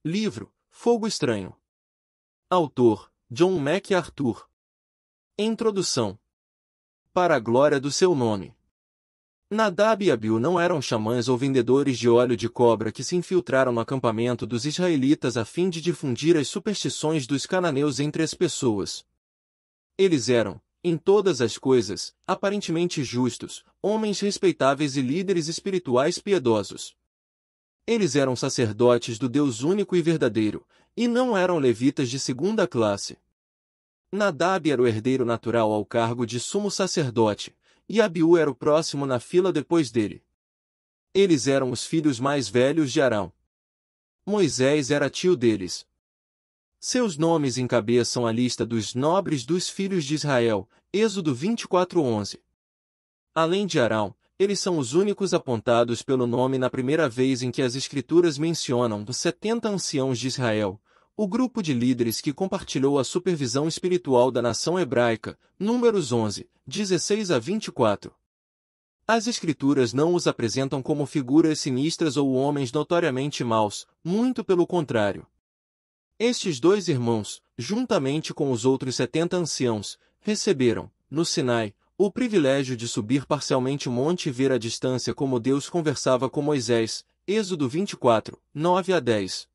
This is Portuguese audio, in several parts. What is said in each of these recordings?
Livro, Fogo Estranho. Autor, John MacArthur. Introdução. Para a glória do seu nome. Nadab e Abiú não eram xamãs ou vendedores de óleo de cobra que se infiltraram no acampamento dos israelitas a fim de difundir as superstições dos cananeus entre as pessoas. Eles eram, em todas as coisas, aparentemente justos, homens respeitáveis e líderes espirituais piedosos. Eles eram sacerdotes do Deus único e verdadeiro, e não eram levitas de segunda classe. Nadab era o herdeiro natural ao cargo de sumo sacerdote, e Abiú era o próximo na fila depois dele. Eles eram os filhos mais velhos de Arão. Moisés era tio deles. Seus nomes encabeçam a lista dos nobres dos filhos de Israel, Êxodo 24:11. Além de Arão, eles são os únicos apontados pelo nome na primeira vez em que as Escrituras mencionam os 70 anciãos de Israel, o grupo de líderes que compartilhou a supervisão espiritual da nação hebraica, Números 11, 16 a 24. As Escrituras não os apresentam como figuras sinistras ou homens notoriamente maus, muito pelo contrário. Estes dois irmãos, juntamente com os outros 70 anciãos, receberam, no Sinai, o privilégio de subir parcialmente o monte e ver à distância como Deus conversava com Moisés, Êxodo 24, 9 a 10.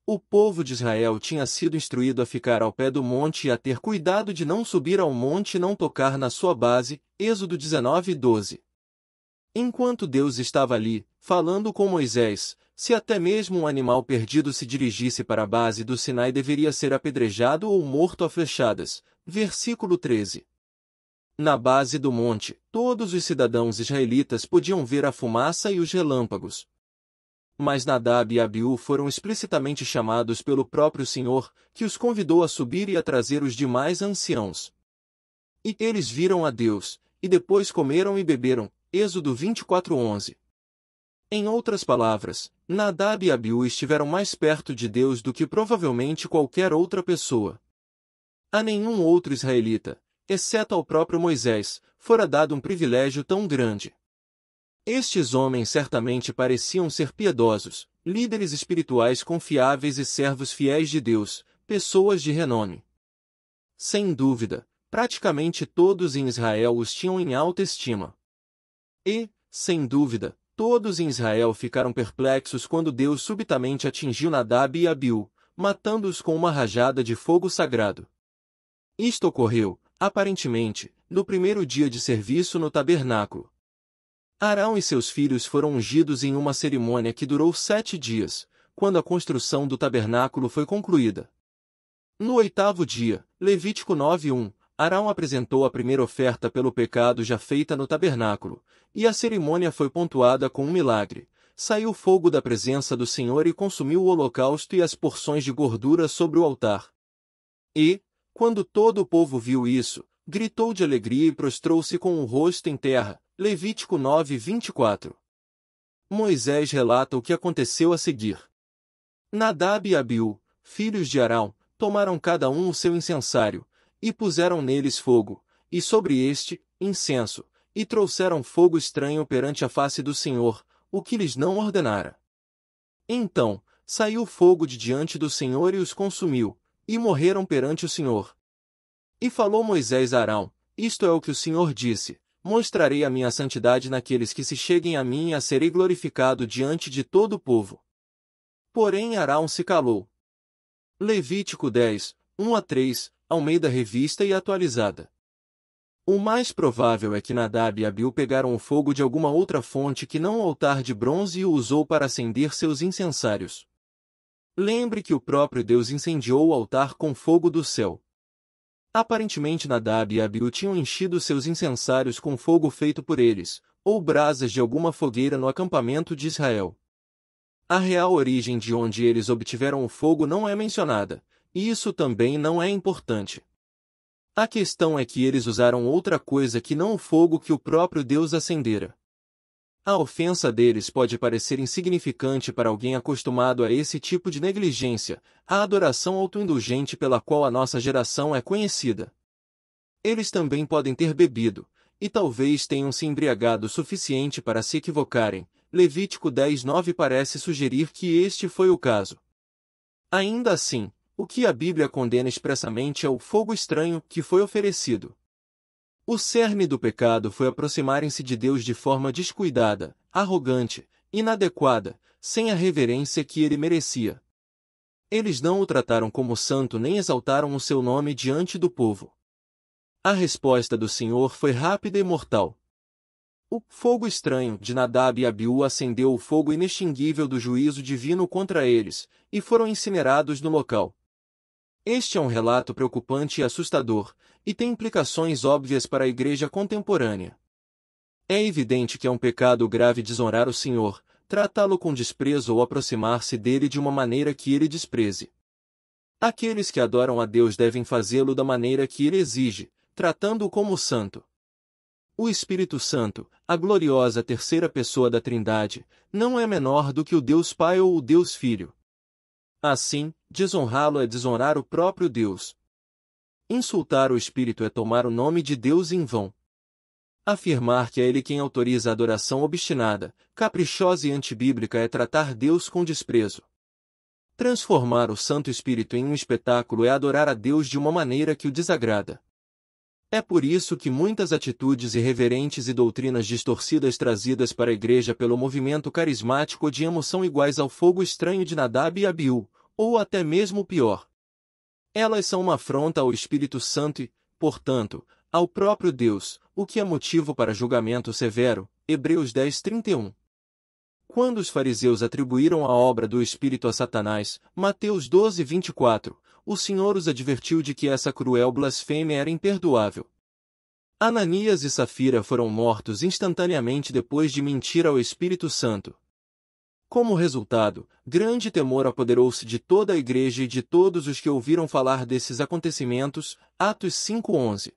O povo de Israel tinha sido instruído a ficar ao pé do monte e a ter cuidado de não subir ao monte e não tocar na sua base, Êxodo 19, 12. Enquanto Deus estava ali, falando com Moisés, se até mesmo um animal perdido se dirigisse para a base do Sinai deveria ser apedrejado ou morto a flechadas. Versículo 13. Na base do monte, todos os cidadãos israelitas podiam ver a fumaça e os relâmpagos. Mas Nadab e Abiú foram explicitamente chamados pelo próprio Senhor, que os convidou a subir e a trazer os demais anciãos. E eles viram a Deus, e depois comeram e beberam, Êxodo 24:11. Em outras palavras, Nadab e Abiú estiveram mais perto de Deus do que provavelmente qualquer outra pessoa. A nenhum outro israelita, exceto ao próprio Moisés, fora dado um privilégio tão grande. Estes homens certamente pareciam ser piedosos, líderes espirituais confiáveis e servos fiéis de Deus, pessoas de renome. Sem dúvida, praticamente todos em Israel os tinham em alta estima. E, sem dúvida, todos em Israel ficaram perplexos quando Deus subitamente atingiu Nadab e Abiú, matando-os com uma rajada de fogo sagrado. Isto ocorreu, aparentemente, no primeiro dia de serviço no tabernáculo. Arão e seus filhos foram ungidos em uma cerimônia que durou 7 dias, quando a construção do tabernáculo foi concluída. No 8º dia, Levítico 9:1, Arão apresentou a primeira oferta pelo pecado já feita no tabernáculo, e a cerimônia foi pontuada com um milagre. Saiu fogo da presença do Senhor e consumiu o holocausto e as porções de gordura sobre o altar. E, quando todo o povo viu isso, gritou de alegria e prostrou-se com o rosto em terra. Levítico 9:24. Moisés relata o que aconteceu a seguir. Nadab e Abiú, filhos de Arão, tomaram cada um o seu incensário, e puseram neles fogo, e sobre este, incenso, e trouxeram fogo estranho perante a face do Senhor, o que lhes não ordenara. Então, saiu fogo de diante do Senhor e os consumiu, e morreram perante o Senhor. E falou Moisés a Arão, isto é o que o Senhor disse. Mostrarei a minha santidade naqueles que se cheguem a mim e a serei glorificado diante de todo o povo. Porém Arão se calou. Levítico 10, 1 a 3, Almeida Revista e Atualizada. O mais provável é que Nadab e Abiú pegaram o fogo de alguma outra fonte que não o altar de bronze e o usou para acender seus incensários. Lembre que o próprio Deus incendiou o altar com fogo do céu. Aparentemente Nadab e Abiú tinham enchido seus incensários com fogo feito por eles, ou brasas de alguma fogueira no acampamento de Israel. A real origem de onde eles obtiveram o fogo não é mencionada, e isso também não é importante. A questão é que eles usaram outra coisa que não o fogo que o próprio Deus acendera. A ofensa deles pode parecer insignificante para alguém acostumado a esse tipo de negligência, a adoração autoindulgente pela qual a nossa geração é conhecida. Eles também podem ter bebido, e talvez tenham se embriagado o suficiente para se equivocarem. Levítico 10:9 parece sugerir que este foi o caso. Ainda assim, o que a Bíblia condena expressamente é o fogo estranho que foi oferecido. O cerne do pecado foi aproximarem-se de Deus de forma descuidada, arrogante, inadequada, sem a reverência que ele merecia. Eles não o trataram como santo nem exaltaram o seu nome diante do povo. A resposta do Senhor foi rápida e mortal. O fogo estranho de Nadab e Abiú acendeu o fogo inextinguível do juízo divino contra eles, e foram incinerados no local. Este é um relato preocupante e assustador, e tem implicações óbvias para a igreja contemporânea. É evidente que é um pecado grave desonrar o Senhor, tratá-lo com desprezo ou aproximar-se dele de uma maneira que ele despreze. Aqueles que adoram a Deus devem fazê-lo da maneira que ele exige, tratando-o como santo. O Espírito Santo, a gloriosa terceira pessoa da Trindade, não é menor do que o Deus Pai ou o Deus Filho. Assim, desonrá-lo é desonrar o próprio Deus. Insultar o Espírito é tomar o nome de Deus em vão. Afirmar que é ele quem autoriza a adoração obstinada, caprichosa e antibíblica é tratar Deus com desprezo. Transformar o Santo Espírito em um espetáculo é adorar a Deus de uma maneira que o desagrada. É por isso que muitas atitudes irreverentes e doutrinas distorcidas trazidas para a igreja pelo movimento carismático odiamos são iguais ao fogo estranho de Nadab e Abiú, ou até mesmo pior. Elas são uma afronta ao Espírito Santo e, portanto, ao próprio Deus, o que é motivo para julgamento severo. Hebreus 10:31. Quando os fariseus atribuíram a obra do Espírito a Satanás, Mateus 12:24, o Senhor os advertiu de que essa cruel blasfêmia era imperdoável. Ananias e Safira foram mortos instantaneamente depois de mentir ao Espírito Santo. Como resultado, grande temor apoderou-se de toda a igreja e de todos os que ouviram falar desses acontecimentos. Atos 5:11.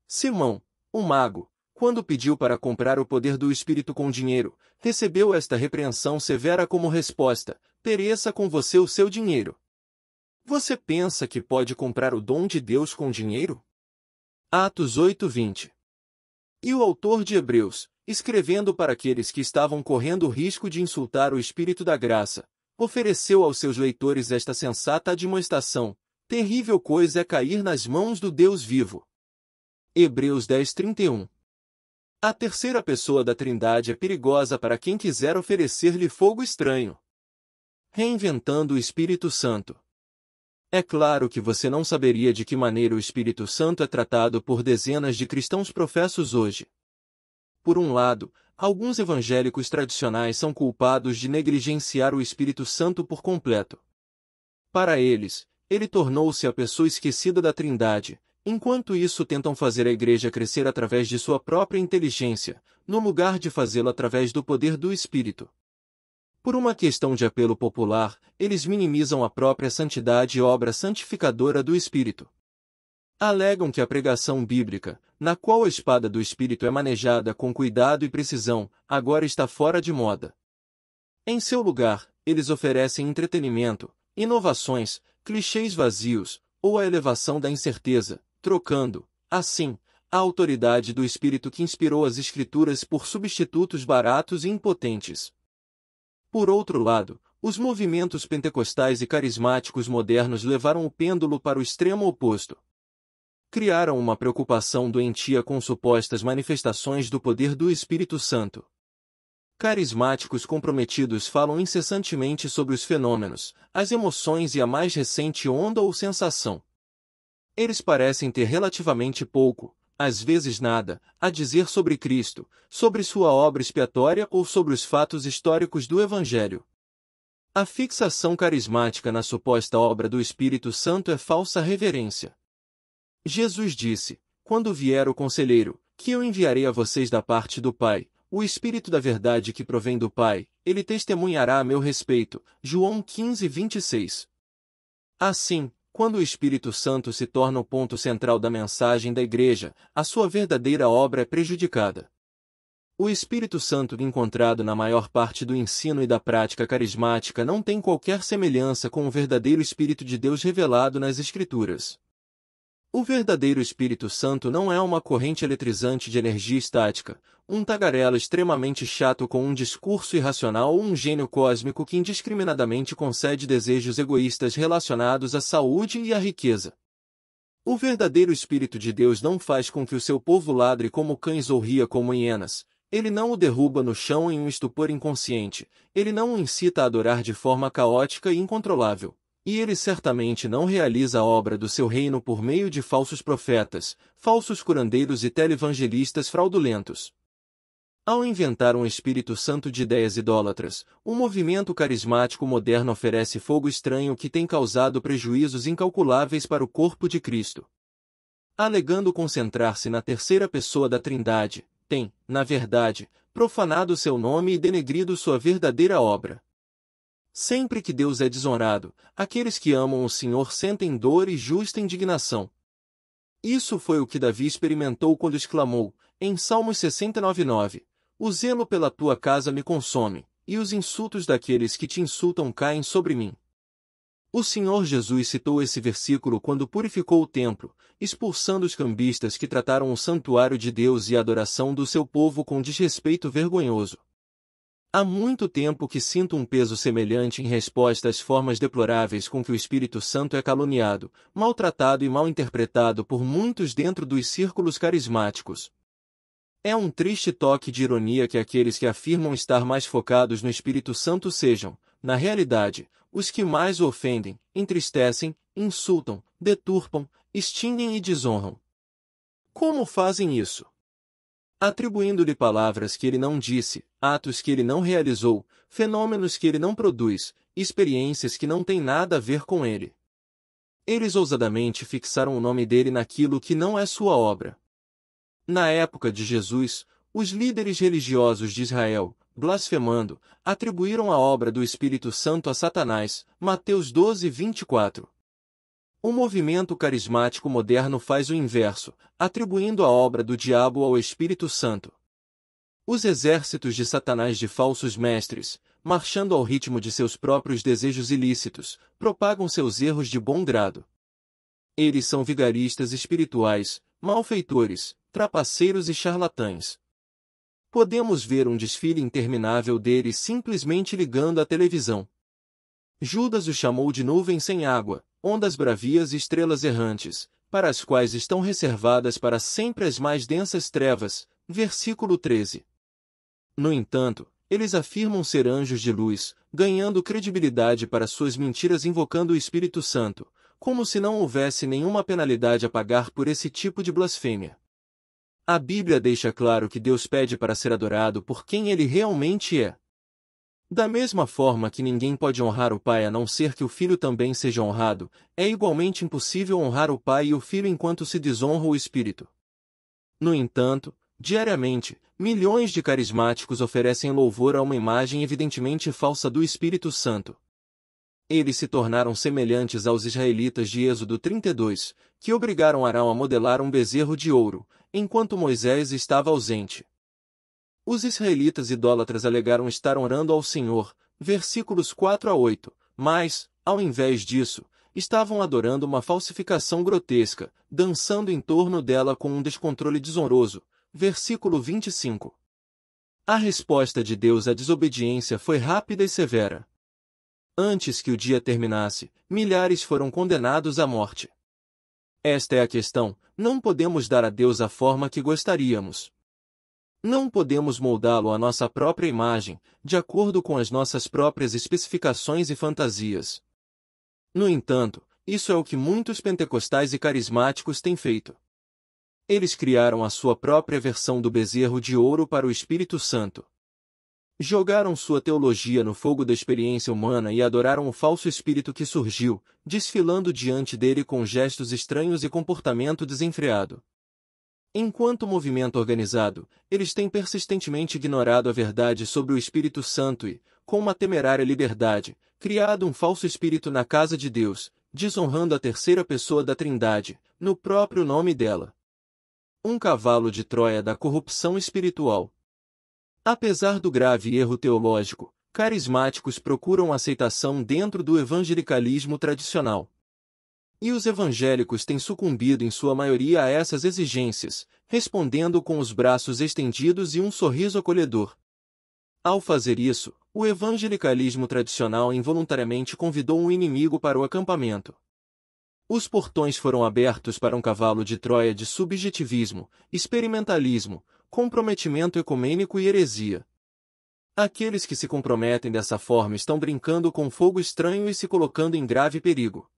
Simão, o mago, quando pediu para comprar o poder do Espírito com dinheiro, recebeu esta repreensão severa como resposta: pereça com você o seu dinheiro. Você pensa que pode comprar o dom de Deus com dinheiro? Atos 8:20. E o autor de Hebreus, escrevendo para aqueles que estavam correndo o risco de insultar o Espírito da graça, ofereceu aos seus leitores esta sensata admoestação: terrível coisa é cair nas mãos do Deus vivo. Hebreus 10:31. A terceira pessoa da Trindade é perigosa para quem quiser oferecer-lhe fogo estranho. Reinventando o Espírito Santo. É claro que você não saberia de que maneira o Espírito Santo é tratado por dezenas de cristãos professos hoje. Por um lado, alguns evangélicos tradicionais são culpados de negligenciar o Espírito Santo por completo. Para eles, ele tornou-se a pessoa esquecida da Trindade, enquanto isso tentam fazer a igreja crescer através de sua própria inteligência, no lugar de fazê-lo através do poder do Espírito. Por uma questão de apelo popular, eles minimizam a própria santidade e obra santificadora do Espírito. Alegam que a pregação bíblica, na qual a espada do Espírito é manejada com cuidado e precisão, agora está fora de moda. Em seu lugar, eles oferecem entretenimento, inovações, clichês vazios, ou a elevação da incerteza, trocando, assim, a autoridade do Espírito que inspirou as Escrituras por substitutos baratos e impotentes. Por outro lado, os movimentos pentecostais e carismáticos modernos levaram o pêndulo para o extremo oposto. Criaram uma preocupação doentia com supostas manifestações do poder do Espírito Santo. Carismáticos comprometidos falam incessantemente sobre os fenômenos, as emoções e a mais recente onda ou sensação. Eles parecem ter relativamente pouco, às vezes nada, a dizer sobre Cristo, sobre sua obra expiatória ou sobre os fatos históricos do Evangelho. A fixação carismática na suposta obra do Espírito Santo é falsa reverência. Jesus disse: quando vier o Conselheiro, que eu enviarei a vocês da parte do Pai, o Espírito da verdade que provém do Pai, ele testemunhará a meu respeito. João 15:26. Assim, quando o Espírito Santo se torna o ponto central da mensagem da Igreja, a sua verdadeira obra é prejudicada. O Espírito Santo encontrado na maior parte do ensino e da prática carismática não tem qualquer semelhança com o verdadeiro Espírito de Deus revelado nas Escrituras. O verdadeiro Espírito Santo não é uma corrente eletrizante de energia estática, um tagarela extremamente chato com um discurso irracional ou um gênio cósmico que indiscriminadamente concede desejos egoístas relacionados à saúde e à riqueza. O verdadeiro Espírito de Deus não faz com que o seu povo ladre como cães ou ria como hienas. Ele não o derruba no chão em um estupor inconsciente. Ele não o incita a adorar de forma caótica e incontrolável. E ele certamente não realiza a obra do seu reino por meio de falsos profetas, falsos curandeiros e televangelistas fraudulentos. Ao inventar um Espírito Santo de ideias idólatras, o movimento carismático moderno oferece fogo estranho que tem causado prejuízos incalculáveis para o corpo de Cristo. Alegando concentrar-se na terceira pessoa da Trindade, tem, na verdade, profanado seu nome e denegrido sua verdadeira obra. Sempre que Deus é desonrado, aqueles que amam o Senhor sentem dor e justa indignação. Isso foi o que Davi experimentou quando exclamou, em Salmos 69:9, o zelo pela tua casa me consome, e os insultos daqueles que te insultam caem sobre mim. O Senhor Jesus citou esse versículo quando purificou o templo, expulsando os cambistas que trataram o santuário de Deus e a adoração do seu povo com desrespeito vergonhoso. Há muito tempo que sinto um peso semelhante em resposta às formas deploráveis com que o Espírito Santo é caluniado, maltratado e mal interpretado por muitos dentro dos círculos carismáticos. É um triste toque de ironia que aqueles que afirmam estar mais focados no Espírito Santo sejam, na realidade, os que mais o ofendem, entristecem, insultam, deturpam, extinguem e desonram. Como fazem isso? Atribuindo-lhe palavras que ele não disse, atos que ele não realizou, fenômenos que ele não produz, experiências que não têm nada a ver com ele. Eles ousadamente fixaram o nome dele naquilo que não é sua obra. Na época de Jesus, os líderes religiosos de Israel, blasfemando, atribuíram a obra do Espírito Santo a Satanás, Mateus 12:24. O movimento carismático moderno faz o inverso, atribuindo a obra do diabo ao Espírito Santo. Os exércitos de Satanás de falsos mestres, marchando ao ritmo de seus próprios desejos ilícitos, propagam seus erros de bom grado. Eles são vigaristas espirituais, malfeitores, trapaceiros e charlatães. Podemos ver um desfile interminável deles simplesmente ligando a televisão. Judas o chamou de nuvem sem água, ondas bravias e estrelas errantes, para as quais estão reservadas para sempre as mais densas trevas. Versículo 13. No entanto, eles afirmam ser anjos de luz, ganhando credibilidade para suas mentiras invocando o Espírito Santo, como se não houvesse nenhuma penalidade a pagar por esse tipo de blasfêmia. A Bíblia deixa claro que Deus pede para ser adorado por quem ele realmente é. Da mesma forma que ninguém pode honrar o Pai a não ser que o Filho também seja honrado, é igualmente impossível honrar o Pai e o Filho enquanto se desonra o Espírito. No entanto, diariamente, milhões de carismáticos oferecem louvor a uma imagem evidentemente falsa do Espírito Santo. Eles se tornaram semelhantes aos israelitas de Êxodo 32, que obrigaram Arão a modelar um bezerro de ouro, enquanto Moisés estava ausente. Os israelitas idólatras alegaram estar orando ao Senhor, versículos 4-8, mas, ao invés disso, estavam adorando uma falsificação grotesca, dançando em torno dela com um descontrole desonroso, versículo 25. A resposta de Deus à desobediência foi rápida e severa. Antes que o dia terminasse, milhares foram condenados à morte. Esta é a questão, não podemos dar a Deus a forma que gostaríamos. Não podemos moldá-lo à nossa própria imagem, de acordo com as nossas próprias especificações e fantasias. No entanto, isso é o que muitos pentecostais e carismáticos têm feito. Eles criaram a sua própria versão do bezerro de ouro para o Espírito Santo. Jogaram sua teologia no fogo da experiência humana e adoraram o falso espírito que surgiu, desfilando diante dele com gestos estranhos e comportamento desenfreado. Enquanto movimento organizado, eles têm persistentemente ignorado a verdade sobre o Espírito Santo e, com uma temerária liberdade, criado um falso espírito na casa de Deus, desonrando a terceira pessoa da Trindade, no próprio nome dela. Um cavalo de Troia da corrupção espiritual. Apesar do grave erro teológico, carismáticos procuram aceitação dentro do evangelicalismo tradicional. E os evangélicos têm sucumbido em sua maioria a essas exigências, respondendo com os braços estendidos e um sorriso acolhedor. Ao fazer isso, o evangelicalismo tradicional involuntariamente convidou um inimigo para o acampamento. Os portões foram abertos para um cavalo de Troia de subjetivismo, experimentalismo, comprometimento ecumênico e heresia. Aqueles que se comprometem dessa forma estão brincando com fogo estranho e se colocando em grave perigo.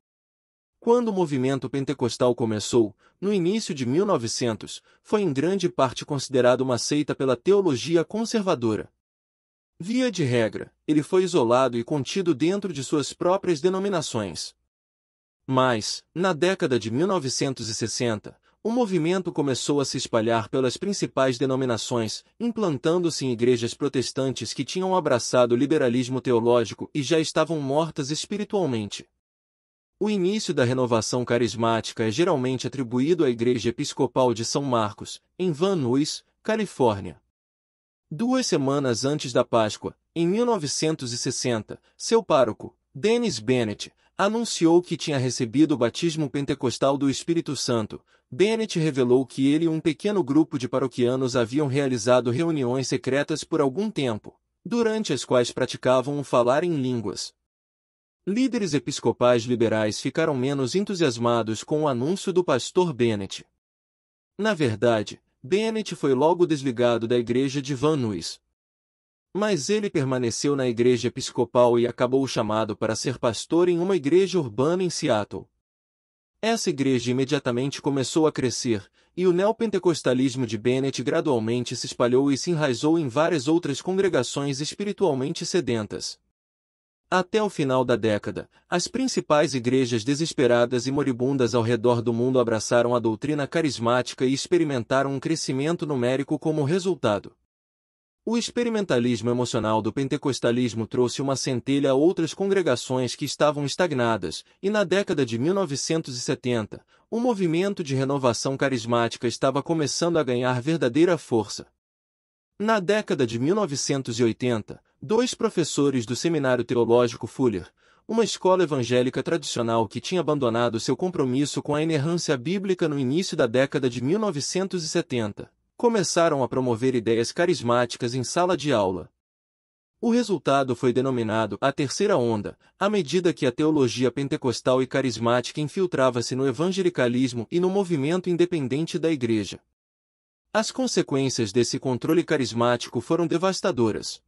Quando o movimento pentecostal começou, no início de 1900, foi em grande parte considerado uma seita pela teologia conservadora. Via de regra, ele foi isolado e contido dentro de suas próprias denominações. Mas, na década de 1960, o movimento começou a se espalhar pelas principais denominações, implantando-se em igrejas protestantes que tinham abraçado o liberalismo teológico e já estavam mortas espiritualmente. O início da renovação carismática é geralmente atribuído à Igreja Episcopal de São Marcos, em Van Nuys, Califórnia. 2 semanas antes da Páscoa, em 1960, seu pároco, Dennis Bennett, anunciou que tinha recebido o batismo pentecostal do Espírito Santo. Bennett revelou que ele e um pequeno grupo de paroquianos haviam realizado reuniões secretas por algum tempo, durante as quais praticavam o falar em línguas. Líderes episcopais liberais ficaram menos entusiasmados com o anúncio do pastor Bennett. Na verdade, Bennett foi logo desligado da igreja de Van Nuys. Mas ele permaneceu na igreja episcopal e acabou chamado para ser pastor em uma igreja urbana em Seattle. Essa igreja imediatamente começou a crescer, e o neopentecostalismo de Bennett gradualmente se espalhou e se enraizou em várias outras congregações espiritualmente sedentas. Até o final da década, as principais igrejas desesperadas e moribundas ao redor do mundo abraçaram a doutrina carismática e experimentaram um crescimento numérico como resultado. O experimentalismo emocional do pentecostalismo trouxe uma centelha a outras congregações que estavam estagnadas, e na década de 1970, o movimento de renovação carismática estava começando a ganhar verdadeira força. Na década de 1980, 2 professores do Seminário Teológico Fuller, uma escola evangélica tradicional que tinha abandonado seu compromisso com a inerrância bíblica no início da década de 1970, começaram a promover ideias carismáticas em sala de aula. O resultado foi denominado a terceira onda, à medida que a teologia pentecostal e carismática infiltrava-se no evangelicalismo e no movimento independente da igreja. As consequências desse controle carismático foram devastadoras.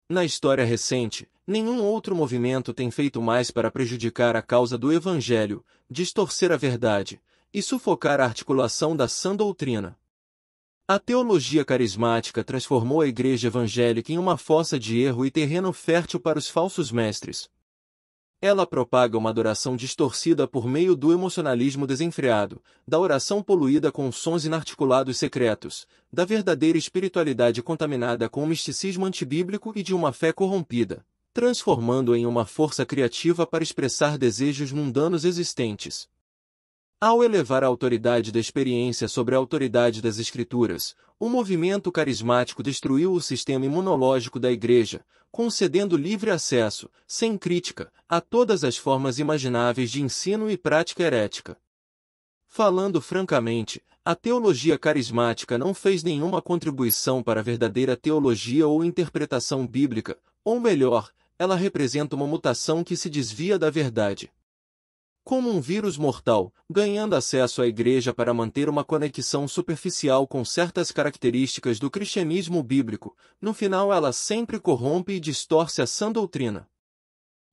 Na história recente, nenhum outro movimento tem feito mais para prejudicar a causa do Evangelho, distorcer a verdade e sufocar a articulação da sã doutrina. A teologia carismática transformou a igreja evangélica em uma fossa de erro e terreno fértil para os falsos mestres. Ela propaga uma adoração distorcida por meio do emocionalismo desenfreado, da oração poluída com sons inarticulados secretos, da verdadeira espiritualidade contaminada com o misticismo antibíblico e de uma fé corrompida, transformando-a em uma força criativa para expressar desejos mundanos existentes. Ao elevar a autoridade da experiência sobre a autoridade das Escrituras, o movimento carismático destruiu o sistema imunológico da Igreja, concedendo livre acesso, sem crítica, a todas as formas imagináveis de ensino e prática herética. Falando francamente, a teologia carismática não fez nenhuma contribuição para a verdadeira teologia ou interpretação bíblica, ou melhor, ela representa uma mutação que se desvia da verdade. Como um vírus mortal, ganhando acesso à igreja para manter uma conexão superficial com certas características do cristianismo bíblico, no final ela sempre corrompe e distorce a sã doutrina.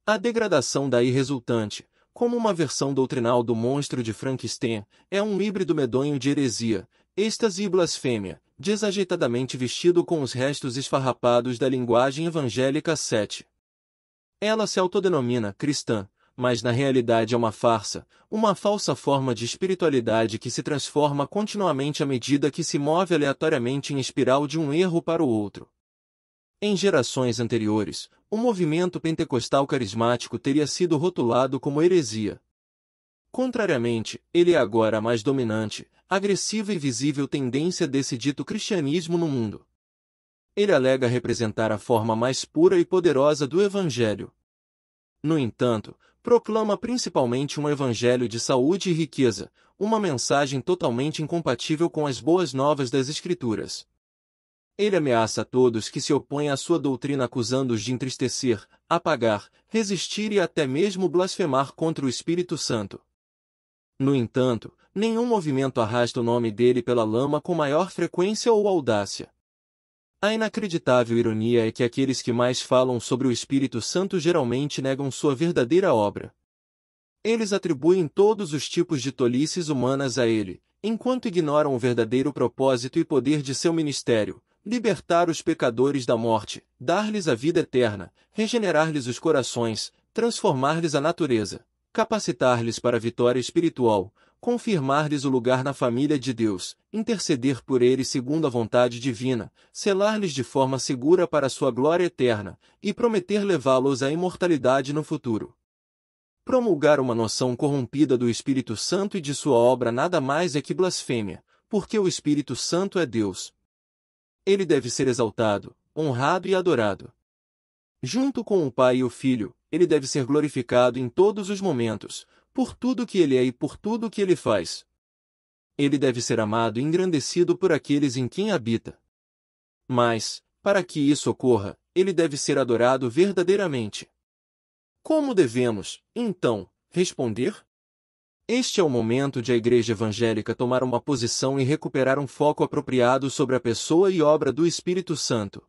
A degradação daí resultante, como uma versão doutrinal do monstro de Frankenstein, é um híbrido medonho de heresia, êxtase e blasfêmia, desajeitadamente vestido com os restos esfarrapados da linguagem evangélica 7. Ela se autodenomina cristã, mas na realidade é uma farsa, uma falsa forma de espiritualidade que se transforma continuamente à medida que se move aleatoriamente em espiral de um erro para o outro. Em gerações anteriores, o movimento pentecostal carismático teria sido rotulado como heresia. Contrariamente, ele é agora a mais dominante, agressiva e visível tendência desse dito cristianismo no mundo. Ele alega representar a forma mais pura e poderosa do Evangelho. No entanto, proclama principalmente um evangelho de saúde e riqueza, uma mensagem totalmente incompatível com as boas novas das Escrituras. Ele ameaça a todos que se opõem à sua doutrina acusando-os de entristecer, apagar, resistir e até mesmo blasfemar contra o Espírito Santo. No entanto, nenhum movimento arrasta o nome dele pela lama com maior frequência ou audácia. A inacreditável ironia é que aqueles que mais falam sobre o Espírito Santo geralmente negam sua verdadeira obra. Eles atribuem todos os tipos de tolices humanas a ele, enquanto ignoram o verdadeiro propósito e poder de seu ministério: libertar os pecadores da morte, dar-lhes a vida eterna, regenerar-lhes os corações, transformar-lhes a natureza, capacitar-lhes para a vitória espiritual, confirmar-lhes o lugar na família de Deus, interceder por eles segundo a vontade divina, selar-lhes de forma segura para a sua glória eterna, e prometer levá-los à imortalidade no futuro. Promulgar uma noção corrompida do Espírito Santo e de sua obra nada mais é que blasfêmia, porque o Espírito Santo é Deus. Ele deve ser exaltado, honrado e adorado. Junto com o Pai e o Filho, ele deve ser glorificado em todos os momentos, por tudo que ele é e por tudo que ele faz. Ele deve ser amado e engrandecido por aqueles em quem habita. Mas, para que isso ocorra, ele deve ser adorado verdadeiramente. Como devemos, então, responder? Este é o momento de a Igreja Evangélica tomar uma posição e recuperar um foco apropriado sobre a pessoa e obra do Espírito Santo.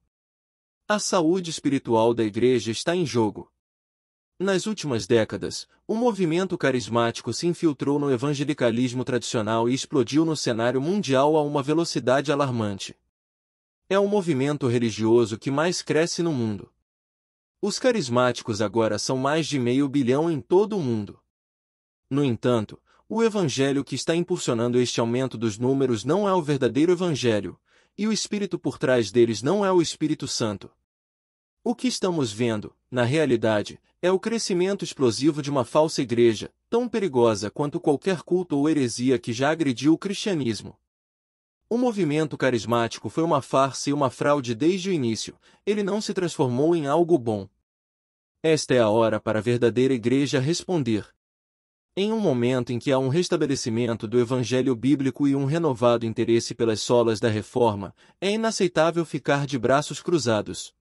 A saúde espiritual da Igreja está em jogo. Nas últimas décadas, o movimento carismático se infiltrou no evangelicalismo tradicional e explodiu no cenário mundial a uma velocidade alarmante. É o movimento religioso que mais cresce no mundo. Os carismáticos agora são mais de 500 milhões em todo o mundo. No entanto, o evangelho que está impulsionando este aumento dos números não é o verdadeiro evangelho, e o espírito por trás deles não é o Espírito Santo. O que estamos vendo, na realidade, é o crescimento explosivo de uma falsa igreja, tão perigosa quanto qualquer culto ou heresia que já agrediu o cristianismo. O movimento carismático foi uma farsa e uma fraude desde o início, ele não se transformou em algo bom. Esta é a hora para a verdadeira igreja responder. Em um momento em que há um restabelecimento do evangelho bíblico e um renovado interesse pelas solas da reforma, é inaceitável ficar de braços cruzados.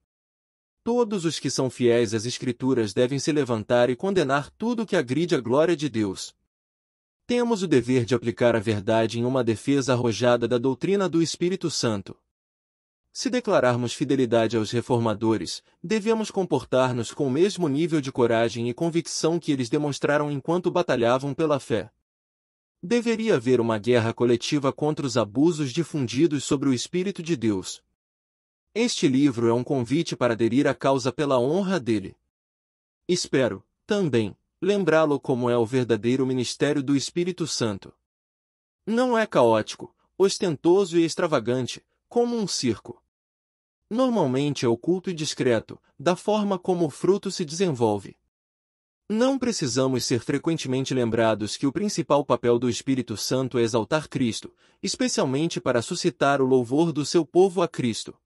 Todos os que são fiéis às Escrituras devem se levantar e condenar tudo que agride a glória de Deus. Temos o dever de aplicar a verdade em uma defesa arrojada da doutrina do Espírito Santo. Se declararmos fidelidade aos reformadores, devemos comportar-nos com o mesmo nível de coragem e convicção que eles demonstraram enquanto batalhavam pela fé. Deveria haver uma guerra coletiva contra os abusos difundidos sobre o Espírito de Deus. Este livro é um convite para aderir à causa pela honra dele. Espero, também, lembrá-lo como é o verdadeiro ministério do Espírito Santo. Não é caótico, ostentoso e extravagante, como um circo. Normalmente é oculto e discreto, da forma como o fruto se desenvolve. Não precisamos ser frequentemente lembrados que o principal papel do Espírito Santo é exaltar Cristo, especialmente para suscitar o louvor do seu povo a Cristo.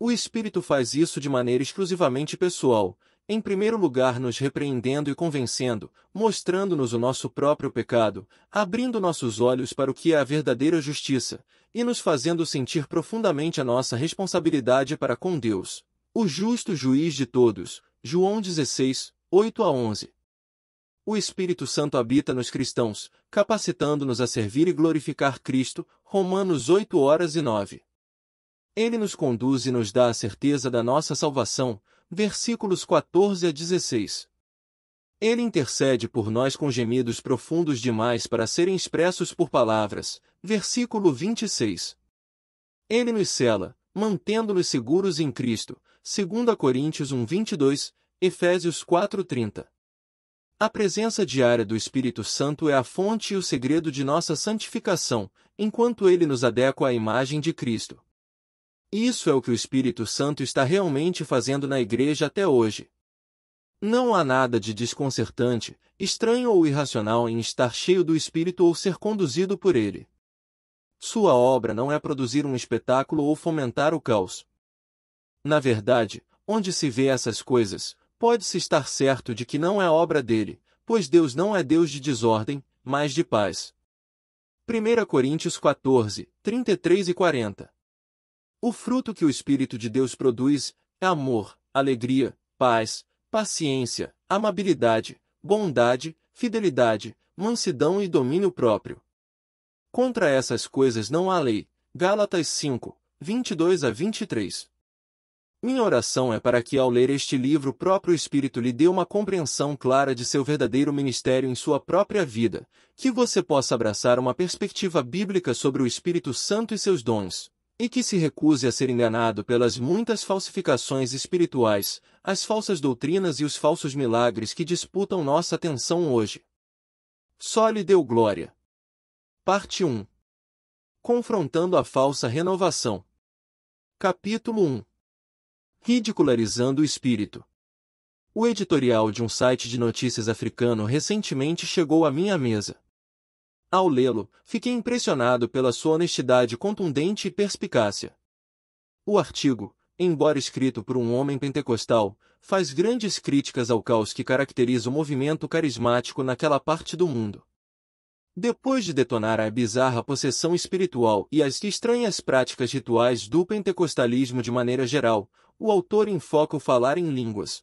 O Espírito faz isso de maneira exclusivamente pessoal, em primeiro lugar nos repreendendo e convencendo, mostrando-nos o nosso próprio pecado, abrindo nossos olhos para o que é a verdadeira justiça, e nos fazendo sentir profundamente a nossa responsabilidade para com Deus, o justo juiz de todos. João 16, 8-11. O Espírito Santo habita nos cristãos, capacitando-nos a servir e glorificar Cristo. Romanos 8:9. Ele nos conduz e nos dá a certeza da nossa salvação. Versículos 14-16. Ele intercede por nós com gemidos profundos demais para serem expressos por palavras. Versículo 26. Ele nos cela, mantendo-nos seguros em Cristo. 2 Coríntios 1:22, Efésios 4:30. A presença diária do Espírito Santo é a fonte e o segredo de nossa santificação, enquanto ele nos adequa à imagem de Cristo. Isso é o que o Espírito Santo está realmente fazendo na Igreja até hoje. Não há nada de desconcertante, estranho ou irracional em estar cheio do Espírito ou ser conduzido por ele. Sua obra não é produzir um espetáculo ou fomentar o caos. Na verdade, onde se vê essas coisas, pode-se estar certo de que não é obra dele, pois Deus não é Deus de desordem, mas de paz. 1 Coríntios 14, 33 e 40. O fruto que o Espírito de Deus produz é amor, alegria, paz, paciência, amabilidade, bondade, fidelidade, mansidão e domínio próprio. Contra essas coisas não há lei. Gálatas 5, 22 a 23. Minha oração é para que, ao ler este livro, o próprio Espírito lhe dê uma compreensão clara de seu verdadeiro ministério em sua própria vida, que você possa abraçar uma perspectiva bíblica sobre o Espírito Santo e seus dons, e que se recuse a ser enganado pelas muitas falsificações espirituais, as falsas doutrinas e os falsos milagres que disputam nossa atenção hoje. Só lhe deu glória. Parte 1. Confrontando a falsa renovação. Capítulo 1. Ridicularizando o Espírito. O editorial de um site de notícias africano recentemente chegou à minha mesa. Ao lê-lo, fiquei impressionado pela sua honestidade contundente e perspicácia. O artigo, embora escrito por um homem pentecostal, faz grandes críticas ao caos que caracteriza o movimento carismático naquela parte do mundo. Depois de detonar a bizarra possessão espiritual e as estranhas práticas rituais do pentecostalismo de maneira geral, o autor enfoca o falar em línguas.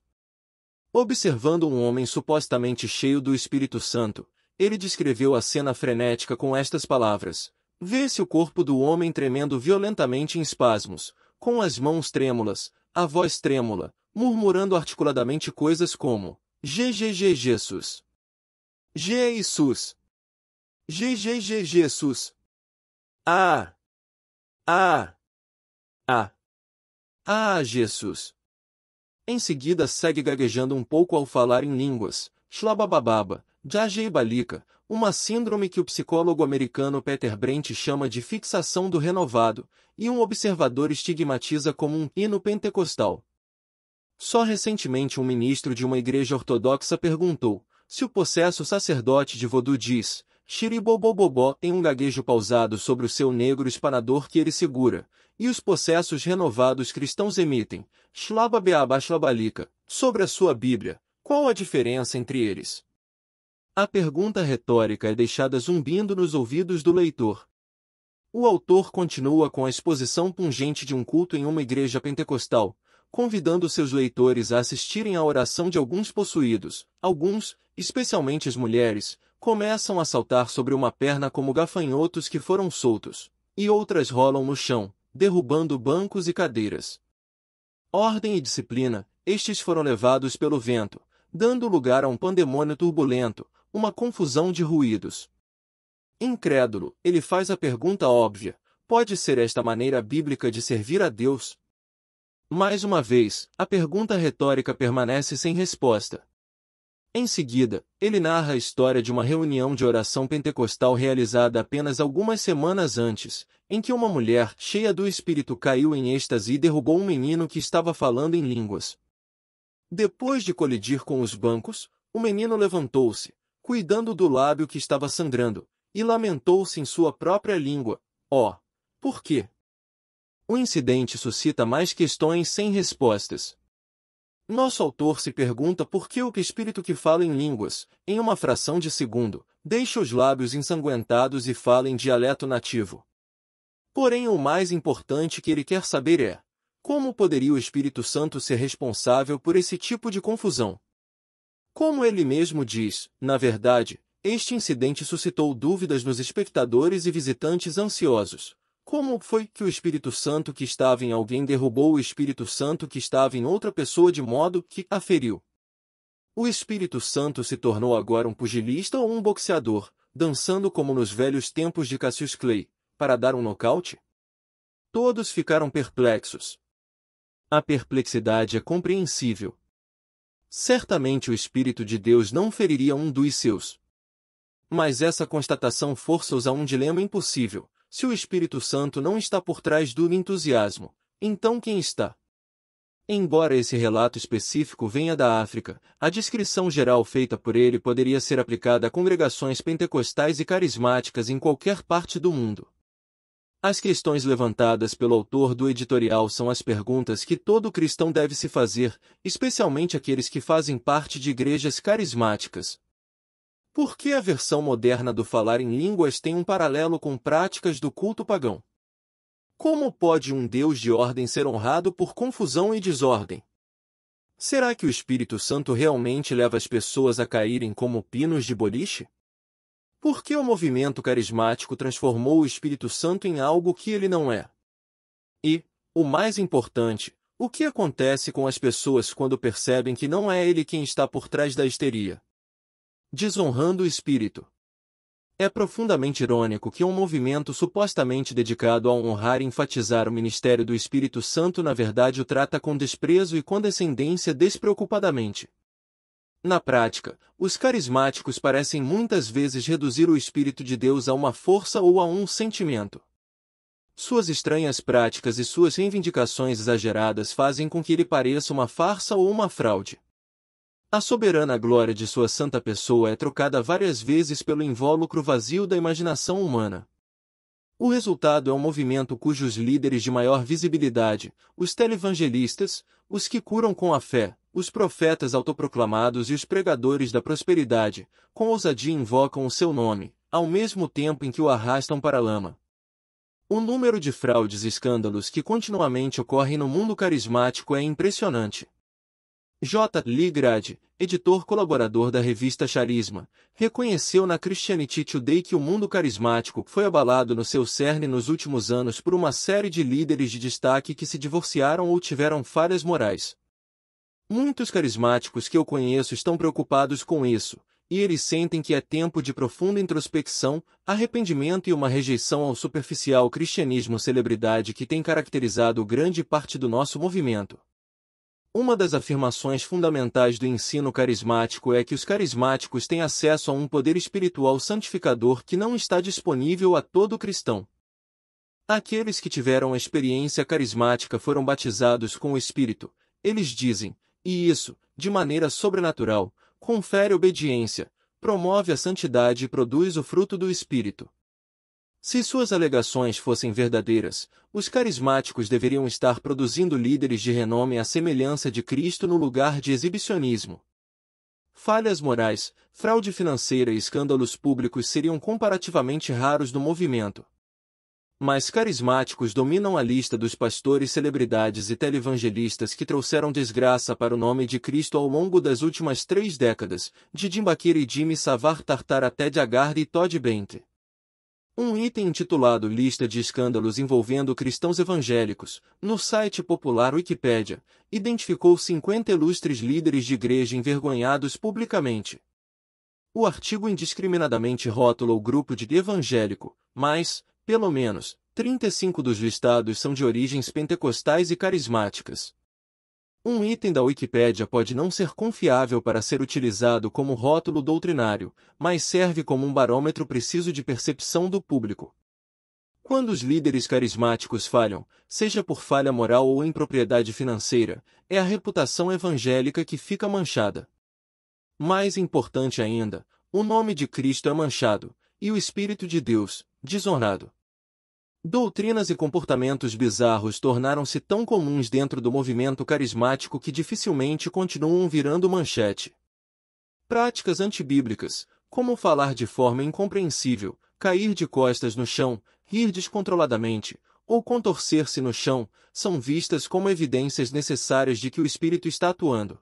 Observando um homem supostamente cheio do Espírito Santo, ele descreveu a cena frenética com estas palavras: vê-se o corpo do homem tremendo violentamente em espasmos, com as mãos trêmulas, a voz trêmula, murmurando articuladamente coisas como Jesus. Jesus. Jesus. Ah! Jesus. Em seguida segue gaguejando um pouco ao falar em línguas, shlababababa, jajeibalika, uma síndrome que o psicólogo americano Peter Brent chama de fixação do renovado, e um observador estigmatiza como um hino pentecostal. Só recentemente um ministro de uma igreja ortodoxa perguntou se o possesso sacerdote de Vodou diz xiribobobobó em um gaguejo pausado sobre o seu negro espanador que ele segura, e os possessos renovados cristãos emitem shlababeabashlabalika sobre a sua Bíblia. Qual a diferença entre eles? A pergunta retórica é deixada zumbindo nos ouvidos do leitor. O autor continua com a exposição pungente de um culto em uma igreja pentecostal, convidando seus leitores a assistirem à oração de alguns possuídos. Alguns, especialmente as mulheres, começam a saltar sobre uma perna como gafanhotos que foram soltos, e outras rolam no chão, derrubando bancos e cadeiras. Ordem e disciplina, estes foram levados pelo vento, dando lugar a um pandemônio turbulento, uma confusão de ruídos. Incrédulo, ele faz a pergunta óbvia: pode ser esta maneira bíblica de servir a Deus? Mais uma vez, a pergunta retórica permanece sem resposta. Em seguida, ele narra a história de uma reunião de oração pentecostal realizada apenas algumas semanas antes, em que uma mulher, cheia do Espírito, caiu em êxtase e derrubou um menino que estava falando em línguas. Depois de colidir com os bancos, o menino levantou-se, cuidando do lábio que estava sangrando, e lamentou-se em sua própria língua. Por quê? O incidente suscita mais questões sem respostas. Nosso autor se pergunta por que o espírito que fala em línguas, em uma fração de segundo, deixa os lábios ensanguentados e fala em dialeto nativo. Porém, o mais importante que ele quer saber é: como poderia o Espírito Santo ser responsável por esse tipo de confusão? Como ele mesmo diz, na verdade, este incidente suscitou dúvidas nos espectadores e visitantes ansiosos. Como foi que o Espírito Santo que estava em alguém derrubou o Espírito Santo que estava em outra pessoa de modo que a feriu? O Espírito Santo se tornou agora um pugilista ou um boxeador, dançando como nos velhos tempos de Cassius Clay, para dar um nocaute? Todos ficaram perplexos. A perplexidade é compreensível. Certamente o Espírito de Deus não feriria um dos seus. Mas essa constatação força-os a um dilema impossível. Se o Espírito Santo não está por trás do entusiasmo, então quem está? Embora esse relato específico venha da África, a descrição geral feita por ele poderia ser aplicada a congregações pentecostais e carismáticas em qualquer parte do mundo. As questões levantadas pelo autor do editorial são as perguntas que todo cristão deve se fazer, especialmente aqueles que fazem parte de igrejas carismáticas. Por que a versão moderna do falar em línguas tem um paralelo com práticas do culto pagão? Como pode um Deus de ordem ser honrado por confusão e desordem? Será que o Espírito Santo realmente leva as pessoas a caírem como pinos de boliche? Por que o movimento carismático transformou o Espírito Santo em algo que ele não é? E, o mais importante, o que acontece com as pessoas quando percebem que não é ele quem está por trás da histeria? Desonrando o Espírito. É profundamente irônico que um movimento supostamente dedicado a honrar e enfatizar o ministério do Espírito Santo na verdade o trata com desprezo e condescendência despreocupadamente. Na prática, os carismáticos parecem muitas vezes reduzir o Espírito de Deus a uma força ou a um sentimento. Suas estranhas práticas e suas reivindicações exageradas fazem com que ele pareça uma farsa ou uma fraude. A soberana glória de sua santa pessoa é trocada várias vezes pelo invólucro vazio da imaginação humana. O resultado é um movimento cujos líderes de maior visibilidade, os televangelistas, os que curam com a fé, os profetas autoproclamados e os pregadores da prosperidade, com ousadia invocam o seu nome, ao mesmo tempo em que o arrastam para a lama. O número de fraudes e escândalos que continuamente ocorrem no mundo carismático é impressionante. J. Lee Grade, editor colaborador da revista Charisma, reconheceu na Christianity Today que o mundo carismático foi abalado no seu cerne nos últimos anos por uma série de líderes de destaque que se divorciaram ou tiveram falhas morais. Muitos carismáticos que eu conheço estão preocupados com isso, e eles sentem que é tempo de profunda introspecção, arrependimento e uma rejeição ao superficial cristianismo celebridade que tem caracterizado grande parte do nosso movimento. Uma das afirmações fundamentais do ensino carismático é que os carismáticos têm acesso a um poder espiritual santificador que não está disponível a todo cristão. Aqueles que tiveram a experiência carismática foram batizados com o Espírito, eles dizem, e isso, de maneira sobrenatural, confere obediência, promove a santidade e produz o fruto do Espírito. Se suas alegações fossem verdadeiras, os carismáticos deveriam estar produzindo líderes de renome à semelhança de Cristo no lugar de exibicionismo. Falhas morais, fraude financeira e escândalos públicos seriam comparativamente raros no movimento. Mas carismáticos dominam a lista dos pastores, celebridades e televangelistas que trouxeram desgraça para o nome de Cristo ao longo das últimas 3 décadas, de Jim Baker e Jimmy Savard Tartar até Ted Haggard e Todd Bent. Um item intitulado Lista de Escândalos envolvendo cristãos evangélicos, no site popular Wikipédia, identificou 50 ilustres líderes de igreja envergonhados publicamente. O artigo indiscriminadamente rótula o grupo de evangélico, mas, pelo menos, 35 dos listados são de origens pentecostais e carismáticas. Um item da Wikipédia pode não ser confiável para ser utilizado como rótulo doutrinário, mas serve como um barômetro preciso de percepção do público. Quando os líderes carismáticos falham, seja por falha moral ou impropriedade financeira, é a reputação evangélica que fica manchada. Mais importante ainda, o nome de Cristo é manchado, e o Espírito de Deus, desonrado. Doutrinas e comportamentos bizarros tornaram-se tão comuns dentro do movimento carismático que dificilmente continuam virando manchete. Práticas antibíblicas, como falar de forma incompreensível, cair de costas no chão, rir descontroladamente, ou contorcer-se no chão, são vistas como evidências necessárias de que o Espírito está atuando.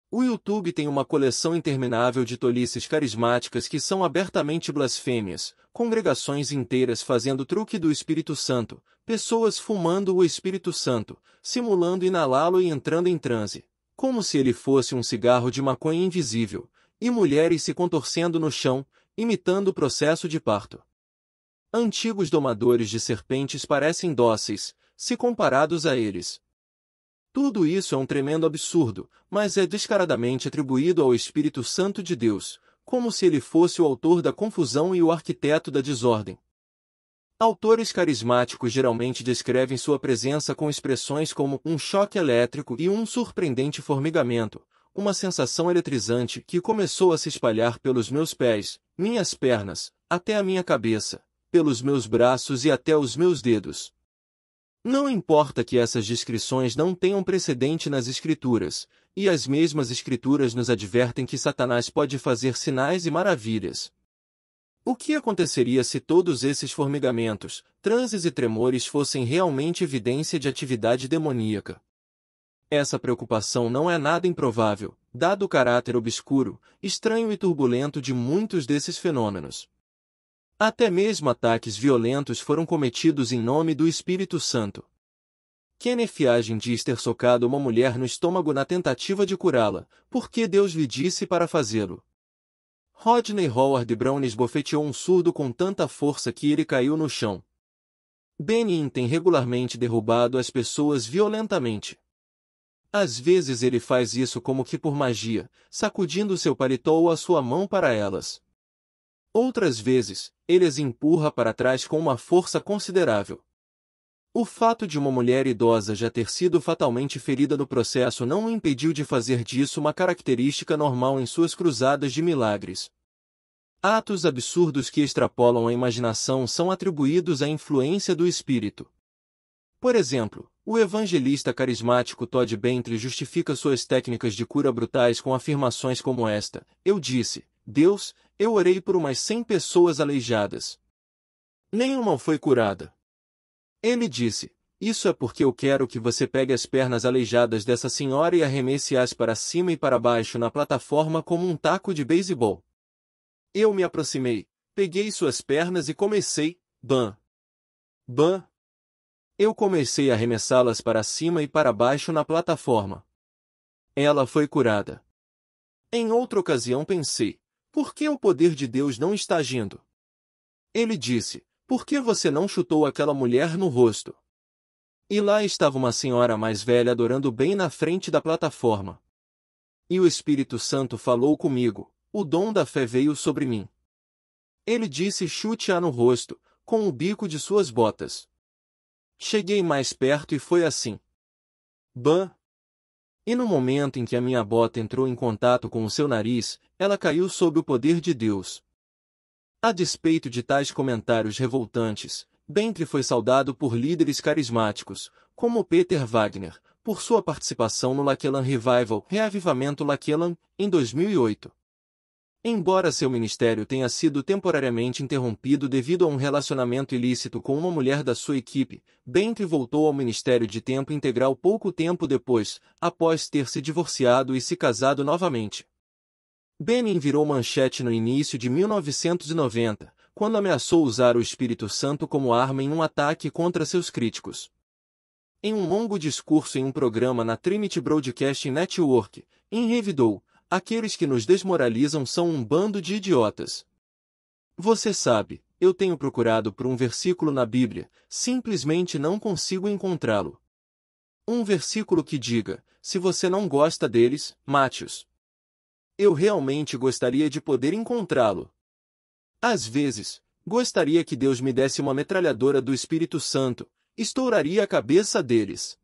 O YouTube tem uma coleção interminável de tolices carismáticas que são abertamente blasfêmias, congregações inteiras fazendo truque do Espírito Santo, pessoas fumando o Espírito Santo, simulando inalá-lo e entrando em transe, como se ele fosse um cigarro de maconha invisível, e mulheres se contorcendo no chão, imitando o processo de parto. Antigos domadores de serpentes parecem dóceis, se comparados a eles. Tudo isso é um tremendo absurdo, mas é descaradamente atribuído ao Espírito Santo de Deus, como se ele fosse o autor da confusão e o arquiteto da desordem. Autores carismáticos geralmente descrevem sua presença com expressões como um choque elétrico e um surpreendente formigamento, uma sensação eletrizante que começou a se espalhar pelos meus pés, minhas pernas, até a minha cabeça, pelos meus braços e até os meus dedos. Não importa que essas descrições não tenham precedente nas Escrituras, e as mesmas Escrituras nos advertem que Satanás pode fazer sinais e maravilhas. O que aconteceria se todos esses formigamentos, transes e tremores fossem realmente evidência de atividade demoníaca? Essa preocupação não é nada improvável, dado o caráter obscuro, estranho e turbulento de muitos desses fenômenos. Até mesmo ataques violentos foram cometidos em nome do Espírito Santo. Kenneth Hagin diz ter socado uma mulher no estômago na tentativa de curá-la, porque Deus lhe disse para fazê-lo. Rodney Howard Browne esbofeteou um surdo com tanta força que ele caiu no chão. Benny tem regularmente derrubado as pessoas violentamente. Às vezes ele faz isso como que por magia, sacudindo seu paletó ou a sua mão para elas. Outras vezes, ele as empurra para trás com uma força considerável. O fato de uma mulher idosa já ter sido fatalmente ferida no processo não o impediu de fazer disso uma característica normal em suas cruzadas de milagres. Atos absurdos que extrapolam a imaginação são atribuídos à influência do Espírito. Por exemplo, o evangelista carismático Todd Bentley justifica suas técnicas de cura brutais com afirmações como esta: "Eu disse, Deus, eu orei por umas 100 pessoas aleijadas. Nenhuma foi curada. Ele disse, isso é porque eu quero que você pegue as pernas aleijadas dessa senhora e arremesse-as para cima e para baixo na plataforma como um taco de beisebol." Eu me aproximei, peguei suas pernas e comecei, bam, bam. Eu comecei a arremessá-las para cima e para baixo na plataforma. Ela foi curada. Em outra ocasião pensei, por que o poder de Deus não está agindo? Ele disse, por que você não chutou aquela mulher no rosto? E lá estava uma senhora mais velha adorando bem na frente da plataforma. E o Espírito Santo falou comigo, o dom da fé veio sobre mim. Ele disse chute-a no rosto, com o bico de suas botas. Cheguei mais perto e foi assim. Bam! E no momento em que a minha bota entrou em contato com o seu nariz, ela caiu sob o poder de Deus. A despeito de tais comentários revoltantes, Bentley foi saudado por líderes carismáticos, como Peter Wagner, por sua participação no Lakeland Revival, Reavivamento Lakeland, em 2008. Embora seu ministério tenha sido temporariamente interrompido devido a um relacionamento ilícito com uma mulher da sua equipe, Bentley voltou ao ministério de tempo integral pouco tempo depois, após ter se divorciado e se casado novamente. Benny virou manchete no início de 1990, quando ameaçou usar o Espírito Santo como arma em um ataque contra seus críticos. Em um longo discurso em um programa na Trinity Broadcasting Network, enrevidou: aqueles que nos desmoralizam são um bando de idiotas. Você sabe, eu tenho procurado por um versículo na Bíblia, simplesmente não consigo encontrá-lo. Um versículo que diga, se você não gosta deles, mate-os. Eu realmente gostaria de poder encontrá-lo. Às vezes, gostaria que Deus me desse uma metralhadora do Espírito Santo, estouraria a cabeça deles.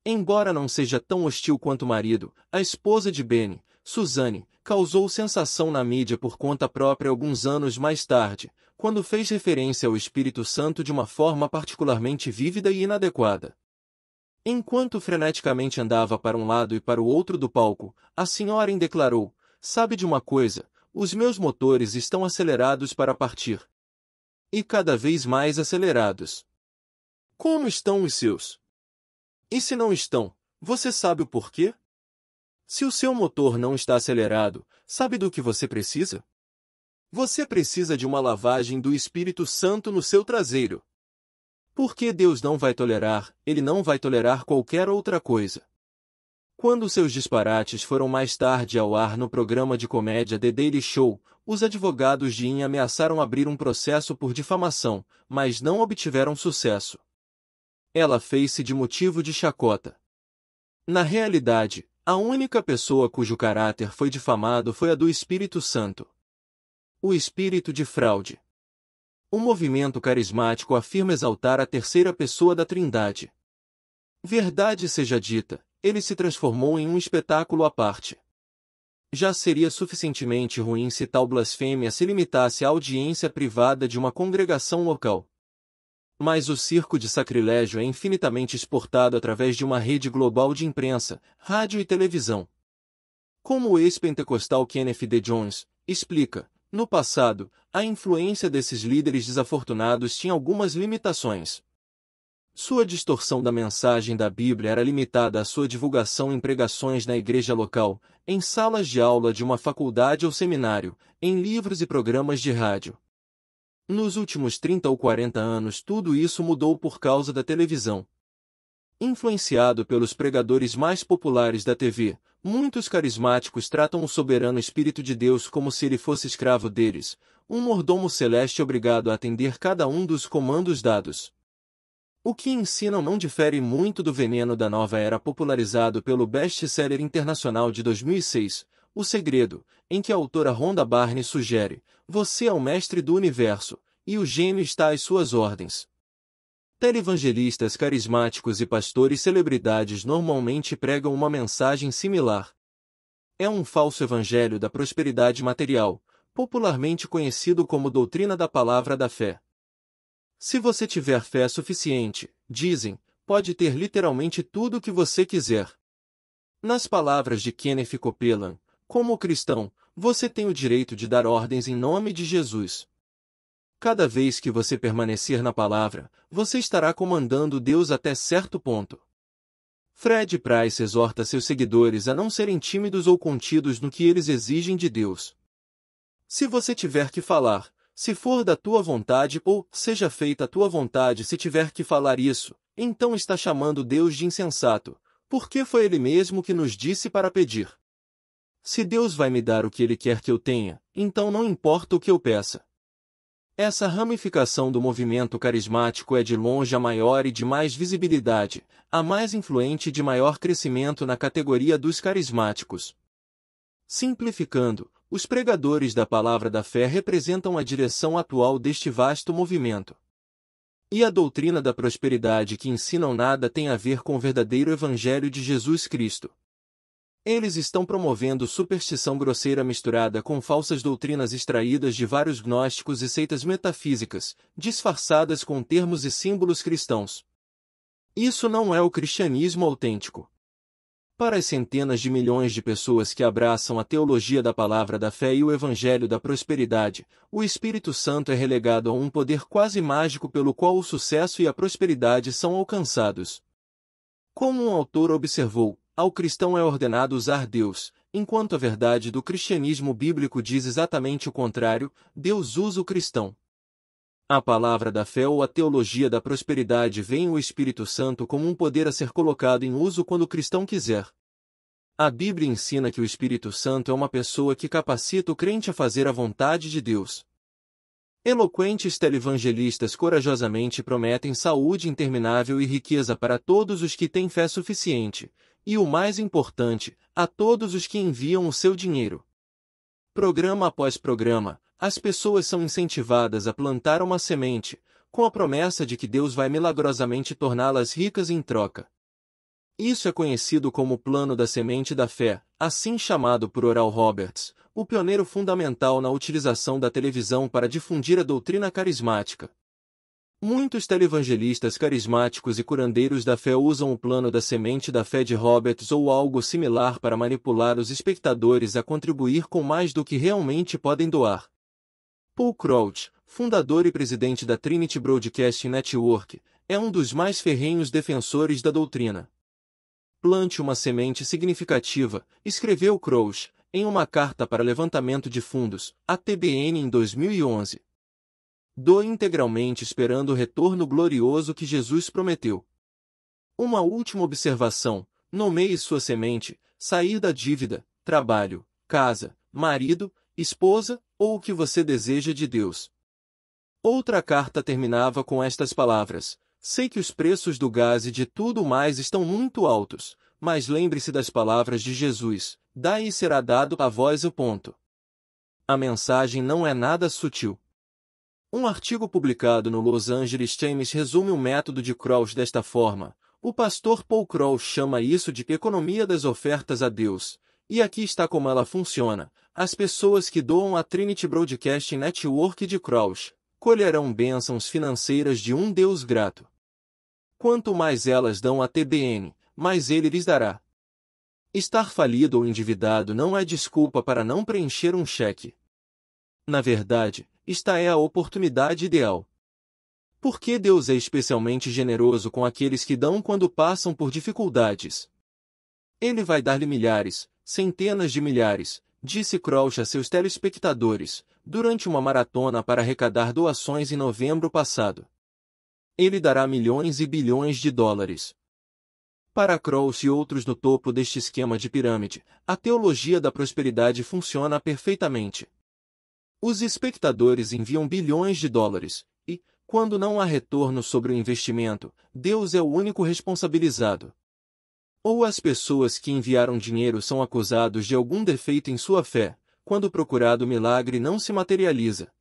Embora não seja tão hostil quanto o marido, a esposa de Benny, Suzanne, causou sensação na mídia por conta própria alguns anos mais tarde, quando fez referência ao Espírito Santo de uma forma particularmente vívida e inadequada. Enquanto freneticamente andava para um lado e para o outro do palco, a senhora declarou: sabe de uma coisa, os meus motores estão acelerados para partir. E cada vez mais acelerados. Como estão os seus? E se não estão, você sabe o porquê? Se o seu motor não está acelerado, sabe do que você precisa? Você precisa de uma lavagem do Espírito Santo no seu traseiro. Porque Deus não vai tolerar, Ele não vai tolerar qualquer outra coisa. Quando seus disparates foram mais tarde ao ar no programa de comédia The Daily Show, os advogados de In ameaçaram abrir um processo por difamação, mas não obtiveram sucesso. Ela fez-se de motivo de chacota. Na realidade, a única pessoa cujo caráter foi difamado foi a do Espírito Santo. O espírito de fraude. O movimento carismático afirma exaltar a terceira pessoa da Trindade. Verdade seja dita, ele se transformou em um espetáculo à parte. Já seria suficientemente ruim se tal blasfêmia se limitasse à audiência privada de uma congregação local. Mas o circo de sacrilégio é infinitamente exportado através de uma rede global de imprensa, rádio e televisão. Como o ex-pentecostal Kenneth D. Jones explica, no passado, a influência desses líderes desafortunados tinha algumas limitações. Sua distorção da mensagem da Bíblia era limitada à sua divulgação em pregações na igreja local, em salas de aula de uma faculdade ou seminário, em livros e programas de rádio. Nos últimos 30 ou 40 anos tudo isso mudou por causa da televisão. Influenciado pelos pregadores mais populares da TV, muitos carismáticos tratam o soberano Espírito de Deus como se ele fosse escravo deles, um mordomo celeste obrigado a atender cada um dos comandos dados. O que ensinam não difere muito do veneno da nova era popularizado pelo best-seller internacional de 2006, O Segredo, em que a autora Rhonda Barney sugere: você é o mestre do universo, e o gênio está às suas ordens. Televangelistas carismáticos e pastores celebridades normalmente pregam uma mensagem similar. É um falso evangelho da prosperidade material, popularmente conhecido como doutrina da palavra da fé. Se você tiver fé suficiente, dizem, pode ter literalmente tudo o que você quiser. Nas palavras de Kenneth Copeland, como cristão, você tem o direito de dar ordens em nome de Jesus. Cada vez que você permanecer na palavra, você estará comandando Deus até certo ponto. Fred Price exorta seus seguidores a não serem tímidos ou contidos no que eles exigem de Deus. Se você tiver que falar, se for da tua vontade, ou seja feita a tua vontade se tiver que falar isso, então está chamando Deus de insensato, porque foi Ele mesmo que nos disse para pedir. Se Deus vai me dar o que Ele quer que eu tenha, então não importa o que eu peça. Essa ramificação do movimento carismático é de longe a maior e de mais visibilidade, a mais influente e de maior crescimento na categoria dos carismáticos. Simplificando, os pregadores da palavra da fé representam a direção atual deste vasto movimento. E a doutrina da prosperidade que ensinam nada tem a ver com o verdadeiro evangelho de Jesus Cristo. Eles estão promovendo superstição grosseira misturada com falsas doutrinas extraídas de vários gnósticos e seitas metafísicas, disfarçadas com termos e símbolos cristãos. Isso não é o cristianismo autêntico. Para as centenas de milhões de pessoas que abraçam a teologia da palavra da fé e o evangelho da prosperidade, o Espírito Santo é relegado a um poder quase mágico pelo qual o sucesso e a prosperidade são alcançados. Como um autor observou, ao cristão é ordenado usar Deus, enquanto a verdade do cristianismo bíblico diz exatamente o contrário: Deus usa o cristão. A palavra da fé ou a teologia da prosperidade vê o Espírito Santo como um poder a ser colocado em uso quando o cristão quiser. A Bíblia ensina que o Espírito Santo é uma pessoa que capacita o crente a fazer a vontade de Deus. Eloquentes televangelistas corajosamente prometem saúde interminável e riqueza para todos os que têm fé suficiente, e o mais importante, a todos os que enviam o seu dinheiro. Programa após programa, as pessoas são incentivadas a plantar uma semente, com a promessa de que Deus vai milagrosamente torná-las ricas em troca. Isso é conhecido como o plano da semente da fé, assim chamado por Oral Roberts, o pioneiro fundamental na utilização da televisão para difundir a doutrina carismática. Muitos televangelistas carismáticos e curandeiros da fé usam o plano da semente da fé de Roberts ou algo similar para manipular os espectadores a contribuir com mais do que realmente podem doar. Paul Crouch, fundador e presidente da Trinity Broadcasting Network, é um dos mais ferrenhos defensores da doutrina. Plante uma semente significativa, escreveu Crouch, em uma carta para levantamento de fundos, à TBN em 2011. Doe integralmente esperando o retorno glorioso que Jesus prometeu. Uma última observação: nomeie sua semente, sair da dívida, trabalho, casa, marido, esposa, ou o que você deseja de Deus. Outra carta terminava com estas palavras: sei que os preços do gás e de tudo mais estão muito altos, mas lembre-se das palavras de Jesus: dai e será dado a vós o ponto. A mensagem não é nada sutil. Um artigo publicado no Los Angeles Times resume o método de Crouch desta forma: o pastor Paul Crouch chama isso de economia das ofertas a Deus, E aqui está como ela funciona. As pessoas que doam à Trinity Broadcasting Network de Krauss colherão bênçãos financeiras de um Deus grato. Quanto mais elas dão à TBN, mais ele lhes dará. Estar falido ou endividado não é desculpa para não preencher um cheque. Na verdade, esta é a oportunidade ideal. Porque Deus é especialmente generoso com aqueles que dão quando passam por dificuldades. Ele vai dar-lhe milhares, centenas de milhares, disse Krauss a seus telespectadores, durante uma maratona para arrecadar doações em novembro passado. Ele dará milhões e bilhões de dólares. Para Krauss e outros no topo deste esquema de pirâmide, a teologia da prosperidade funciona perfeitamente. Os espectadores enviam bilhões de dólares, e, quando não há retorno sobre o investimento, Deus é o único responsabilizado. Ou as pessoas que enviaram dinheiro são acusados de algum defeito em sua fé, quando o procurado milagre não se materializa.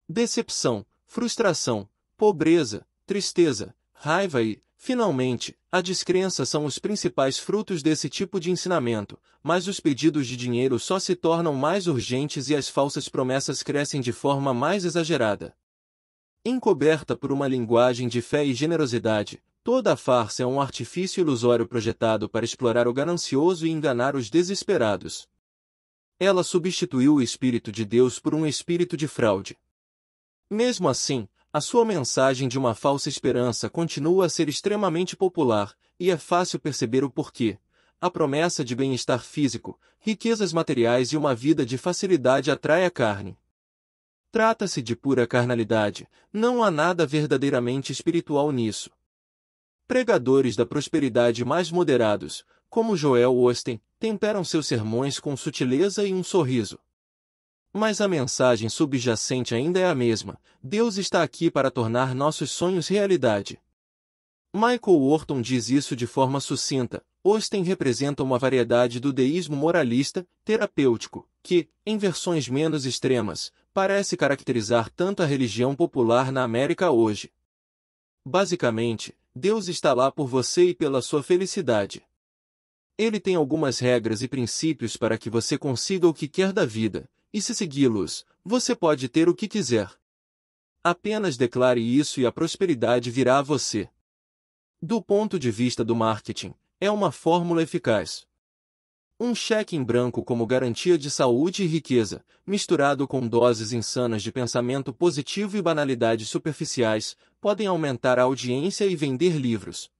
Decepção, frustração, pobreza, tristeza, raiva e, finalmente, a descrença são os principais frutos desse tipo de ensinamento, mas os pedidos de dinheiro só se tornam mais urgentes e as falsas promessas crescem de forma mais exagerada. Encoberta por uma linguagem de fé e generosidade, toda a farsa é um artifício ilusório projetado para explorar o ganancioso e enganar os desesperados. Ela substituiu o Espírito de Deus por um espírito de fraude. Mesmo assim, a sua mensagem de uma falsa esperança continua a ser extremamente popular, e é fácil perceber o porquê. A promessa de bem-estar físico, riquezas materiais e uma vida de facilidade atrai a carne. Trata-se de pura carnalidade, não há nada verdadeiramente espiritual nisso. Pregadores da prosperidade mais moderados, como Joel Osteen, temperam seus sermões com sutileza e um sorriso. Mas a mensagem subjacente ainda é a mesma: Deus está aqui para tornar nossos sonhos realidade. Michael Horton diz isso de forma sucinta. Osteen representa uma variedade do deísmo moralista, terapêutico, que, em versões menos extremas, parece caracterizar tanto a religião popular na América hoje. Basicamente, Deus está lá por você e pela sua felicidade. Ele tem algumas regras e princípios para que você consiga o que quer da vida, e se segui-los, você pode ter o que quiser. Apenas declare isso e a prosperidade virá a você. Do ponto de vista do marketing, é uma fórmula eficaz. Um cheque em branco como garantia de saúde e riqueza, misturado com doses insanas de pensamento positivo e banalidades superficiais, podem aumentar a audiência e vender livros.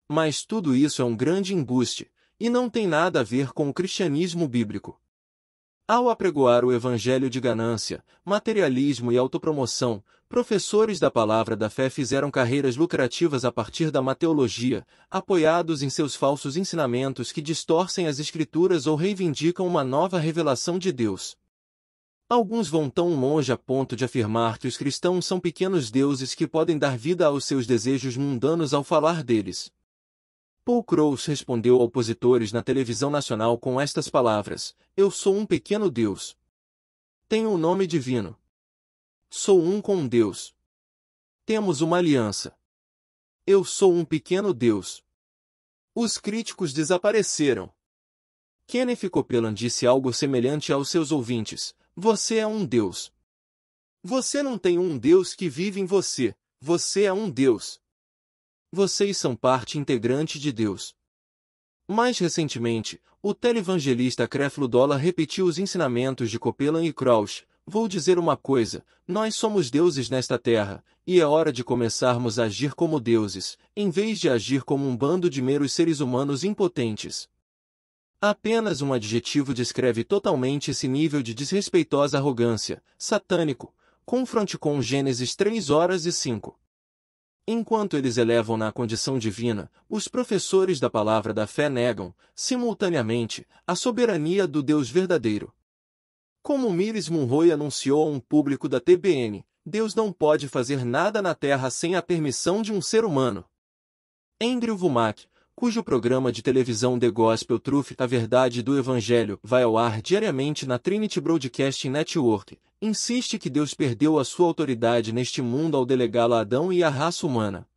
Mas tudo isso é um grande embuste, e não tem nada a ver com o cristianismo bíblico. Ao apregoar o evangelho de ganância, materialismo e autopromoção, professores da palavra da fé fizeram carreiras lucrativas a partir da mateologia, apoiados em seus falsos ensinamentos que distorcem as escrituras ou reivindicam uma nova revelação de Deus. Alguns vão tão longe a ponto de afirmar que os cristãos são pequenos deuses que podem dar vida aos seus desejos mundanos ao falar deles. Paul Krauss respondeu a opositores na televisão nacional com estas palavras: Eu sou um pequeno Deus. Tenho um nome divino. Sou um com Deus. Temos uma aliança. Eu sou um pequeno Deus. Os críticos desapareceram. Kenneth Copeland disse algo semelhante aos seus ouvintes: Você é um Deus. Você não tem um Deus que vive em você, você é um Deus. Vocês são parte integrante de Deus. Mais recentemente, o televangelista Creflo Dollar repetiu os ensinamentos de Copeland e Krauss: Vou dizer uma coisa, nós somos deuses nesta terra, e é hora de começarmos a agir como deuses, em vez de agir como um bando de meros seres humanos impotentes. Apenas um adjetivo descreve totalmente esse nível de desrespeitosa arrogância: satânico. Confronte com Gênesis 3:5. Enquanto eles elevam-na à condição divina, os professores da palavra da fé negam, simultaneamente, a soberania do Deus verdadeiro. Como Miles Monroe anunciou a um público da TBN, Deus não pode fazer nada na Terra sem a permissão de um ser humano. Andrew Wommack, cujo programa de televisão The Gospel Truth, A Verdade do Evangelho, vai ao ar diariamente na Trinity Broadcasting Network, insiste que Deus perdeu a sua autoridade neste mundo ao delegá-la a Adão e à raça humana.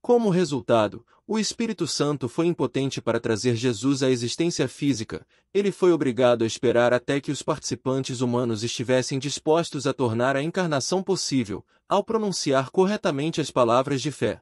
Como resultado, O Espírito Santo foi impotente para trazer Jesus à existência física, ele foi obrigado a esperar até que os participantes humanos estivessem dispostos a tornar a encarnação possível, ao pronunciar corretamente as palavras de fé.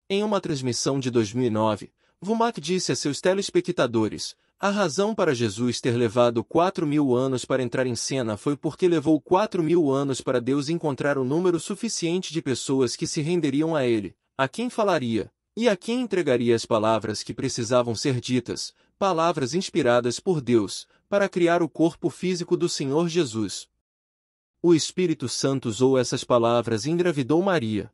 Em uma transmissão de 2009, Womack disse a seus telespectadores: a razão para Jesus ter levado 4.000 anos para entrar em cena foi porque levou 4.000 anos para Deus encontrar um número suficiente de pessoas que se renderiam a Ele, a quem falaria, e a quem entregaria as palavras que precisavam ser ditas, palavras inspiradas por Deus, para criar o corpo físico do Senhor Jesus. O Espírito Santo usou essas palavras e engravidou Maria.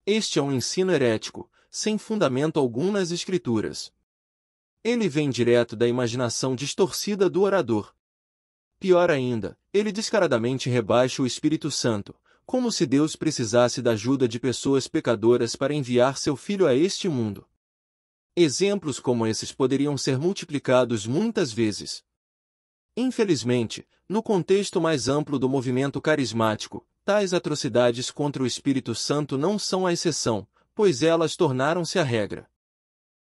Este é um ensino herético, sem fundamento algum nas Escrituras. Ele vem direto da imaginação distorcida do orador. Pior ainda, ele descaradamente rebaixa o Espírito Santo, como se Deus precisasse da ajuda de pessoas pecadoras para enviar seu Filho a este mundo. Exemplos como esses poderiam ser multiplicados muitas vezes. Infelizmente, no contexto mais amplo do movimento carismático, tais atrocidades contra o Espírito Santo não são a exceção, pois elas tornaram-se a regra.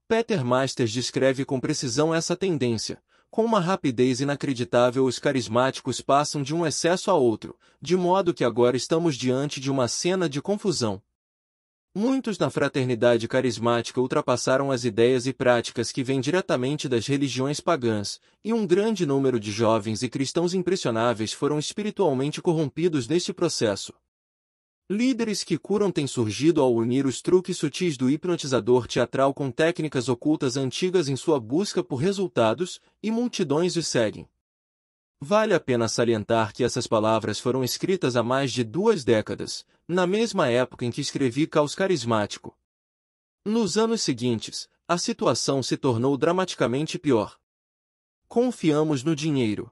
Peter Masters descreve com precisão essa tendência. Com uma rapidez inacreditável, os carismáticos passam de um excesso a outro, de modo que agora estamos diante de uma cena de confusão. Muitos na fraternidade carismática ultrapassaram as ideias e práticas que vêm diretamente das religiões pagãs, e um grande número de jovens e cristãos impressionáveis foram espiritualmente corrompidos neste processo. Líderes que curam têm surgido ao unir os truques sutis do hipnotizador teatral com técnicas ocultas antigas em sua busca por resultados, e multidões os seguem. Vale a pena salientar que essas palavras foram escritas há mais de 2 décadas, na mesma época em que escrevi Caos Carismático. Nos anos seguintes, a situação se tornou dramaticamente pior. Confiamos no dinheiro.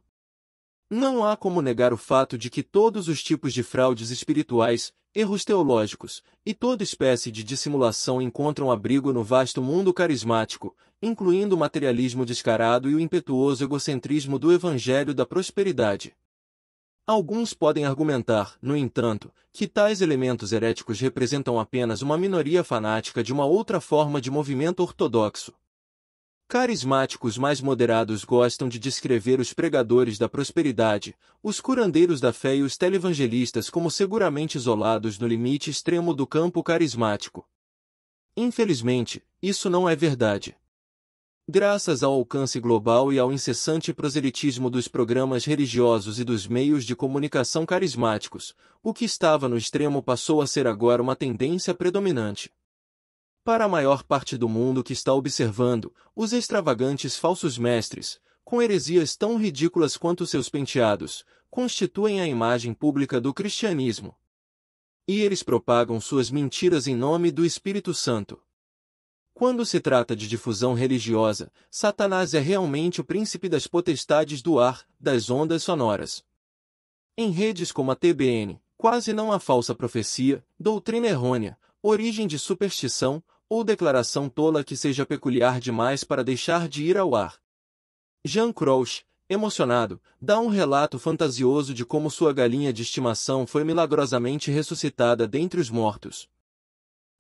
Não há como negar o fato de que todos os tipos de fraudes espirituais, erros teológicos, e toda espécie de dissimulação encontram abrigo no vasto mundo carismático, incluindo o materialismo descarado e o impetuoso egocentrismo do Evangelho da Prosperidade. Alguns podem argumentar, no entanto, que tais elementos heréticos representam apenas uma minoria fanática de uma outra forma de movimento ortodoxo. Carismáticos mais moderados gostam de descrever os pregadores da prosperidade, os curandeiros da fé e os televangelistas como seguramente isolados no limite extremo do campo carismático. Infelizmente, isso não é verdade. Graças ao alcance global e ao incessante proselitismo dos programas religiosos e dos meios de comunicação carismáticos, o que estava no extremo passou a ser agora uma tendência predominante. Para a maior parte do mundo que está observando, os extravagantes falsos mestres, com heresias tão ridículas quanto seus penteados, constituem a imagem pública do cristianismo. E eles propagam suas mentiras em nome do Espírito Santo. Quando se trata de difusão religiosa, Satanás é realmente o príncipe das potestades do ar, das ondas sonoras. Em redes como a TBN, quase não há falsa profecia, doutrina errônea, origem de superstição, ou declaração tola que seja peculiar demais para deixar de ir ao ar. Jean Crouch, emocionado, dá um relato fantasioso de como sua galinha de estimação foi milagrosamente ressuscitada dentre os mortos.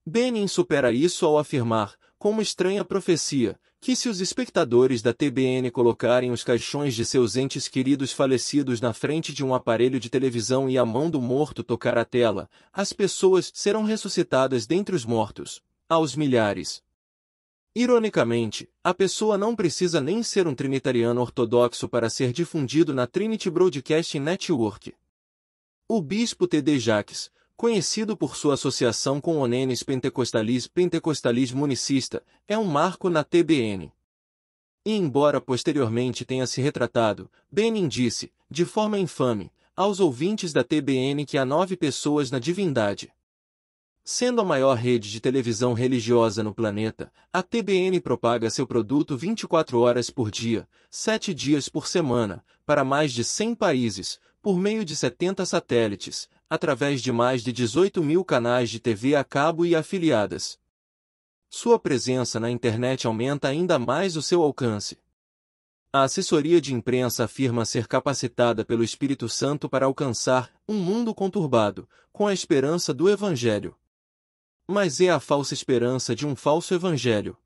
Benin supera isso ao afirmar, como estranha profecia, que se os espectadores da TBN colocarem os caixões de seus entes queridos falecidos na frente de um aparelho de televisão e a mão do morto tocar a tela, as pessoas serão ressuscitadas dentre os mortos, aos milhares. Ironicamente, a pessoa não precisa nem ser um trinitariano ortodoxo para ser difundido na Trinity Broadcasting Network. O bispo T.D. Jacques, conhecido por sua associação com Onenes Pentecostalismo unicista, é um marco na TBN. E embora posteriormente tenha se retratado, Benin disse, de forma infame, aos ouvintes da TBN que há 9 pessoas na divindade. Sendo a maior rede de televisão religiosa no planeta, a TBN propaga seu produto 24 horas por dia, 7 dias por semana, para mais de 100 países, por meio de 70 satélites, através de mais de 18.000 canais de TV a cabo e afiliadas. Sua presença na internet aumenta ainda mais o seu alcance. A assessoria de imprensa afirma ser capacitada pelo Espírito Santo para alcançar um mundo conturbado, com a esperança do Evangelho. Mas é a falsa esperança de um falso evangelho.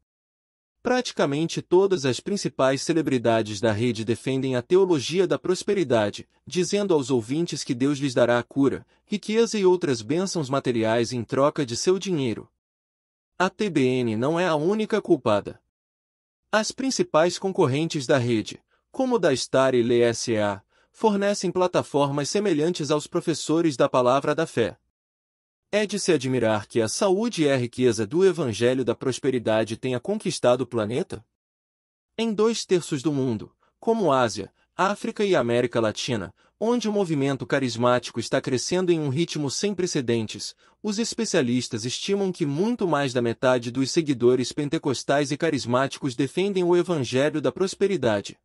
Praticamente todas as principais celebridades da rede defendem a teologia da prosperidade, dizendo aos ouvintes que Deus lhes dará a cura, riqueza e outras bênçãos materiais em troca de seu dinheiro. A TBN não é a única culpada. As principais concorrentes da rede, como da Star e LSA, fornecem plataformas semelhantes aos professores da palavra da fé. É de se admirar que a saúde e a riqueza do Evangelho da Prosperidade tenha conquistado o planeta? Em 2/3 do mundo, como Ásia, África e América Latina, onde o movimento carismático está crescendo em um ritmo sem precedentes, os especialistas estimam que muito mais da metade dos seguidores pentecostais e carismáticos defendem o Evangelho da Prosperidade.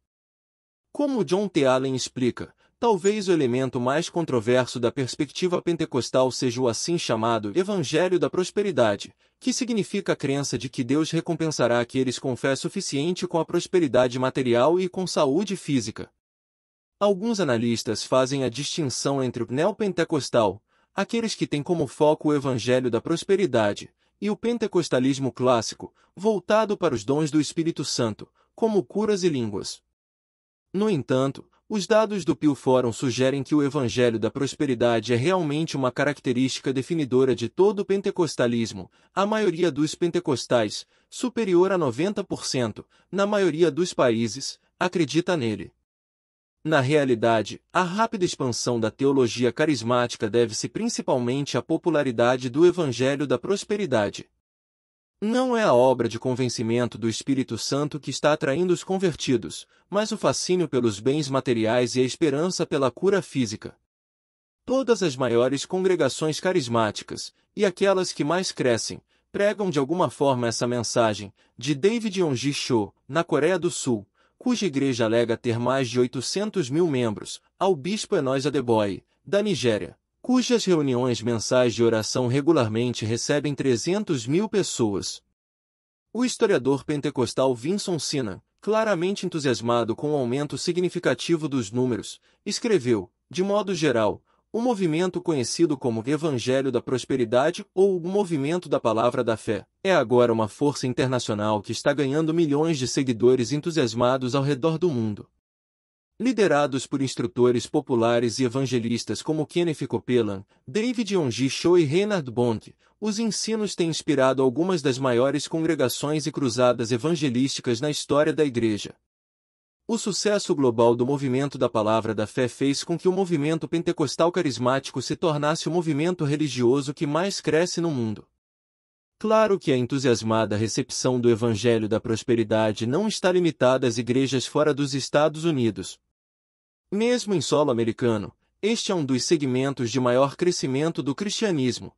Como John T. Allen explica, talvez o elemento mais controverso da perspectiva pentecostal seja o assim chamado Evangelho da Prosperidade, que significa a crença de que Deus recompensará aqueles com fé suficiente com a prosperidade material e com saúde física. Alguns analistas fazem a distinção entre o neopentecostal, aqueles que têm como foco o Evangelho da Prosperidade, e o pentecostalismo clássico, voltado para os dons do Espírito Santo, como curas e línguas. No entanto, os dados do Pew Forum sugerem que o Evangelho da Prosperidade é realmente uma característica definidora de todo o pentecostalismo. A maioria dos pentecostais, superior a 90%, na maioria dos países, acredita nele. Na realidade, a rápida expansão da teologia carismática deve-se principalmente à popularidade do Evangelho da Prosperidade. Não é a obra de convencimento do Espírito Santo que está atraindo os convertidos, mas o fascínio pelos bens materiais e a esperança pela cura física. Todas as maiores congregações carismáticas, e aquelas que mais crescem, pregam de alguma forma essa mensagem, de David Yonggi Cho, na Coreia do Sul, cuja igreja alega ter mais de 800 mil membros, ao bispo Enos Adeboye, da Nigéria, cujas reuniões mensais de oração regularmente recebem 300 mil pessoas. O historiador pentecostal Vinson Sina, claramente entusiasmado com o aumento significativo dos números, escreveu, de modo geral, o movimento conhecido como Evangelho da Prosperidade ou o Movimento da Palavra da Fé é agora uma força internacional que está ganhando milhões de seguidores entusiasmados ao redor do mundo. Liderados por instrutores populares e evangelistas como Kenneth Copeland, David Yonggi Cho e Reinhard Bonnke, os ensinos têm inspirado algumas das maiores congregações e cruzadas evangelísticas na história da Igreja. O sucesso global do movimento da Palavra da Fé fez com que o movimento pentecostal carismático se tornasse o movimento religioso que mais cresce no mundo. Claro que a entusiasmada recepção do Evangelho da Prosperidade não está limitada às igrejas fora dos Estados Unidos. Mesmo em solo americano, este é um dos segmentos de maior crescimento do cristianismo.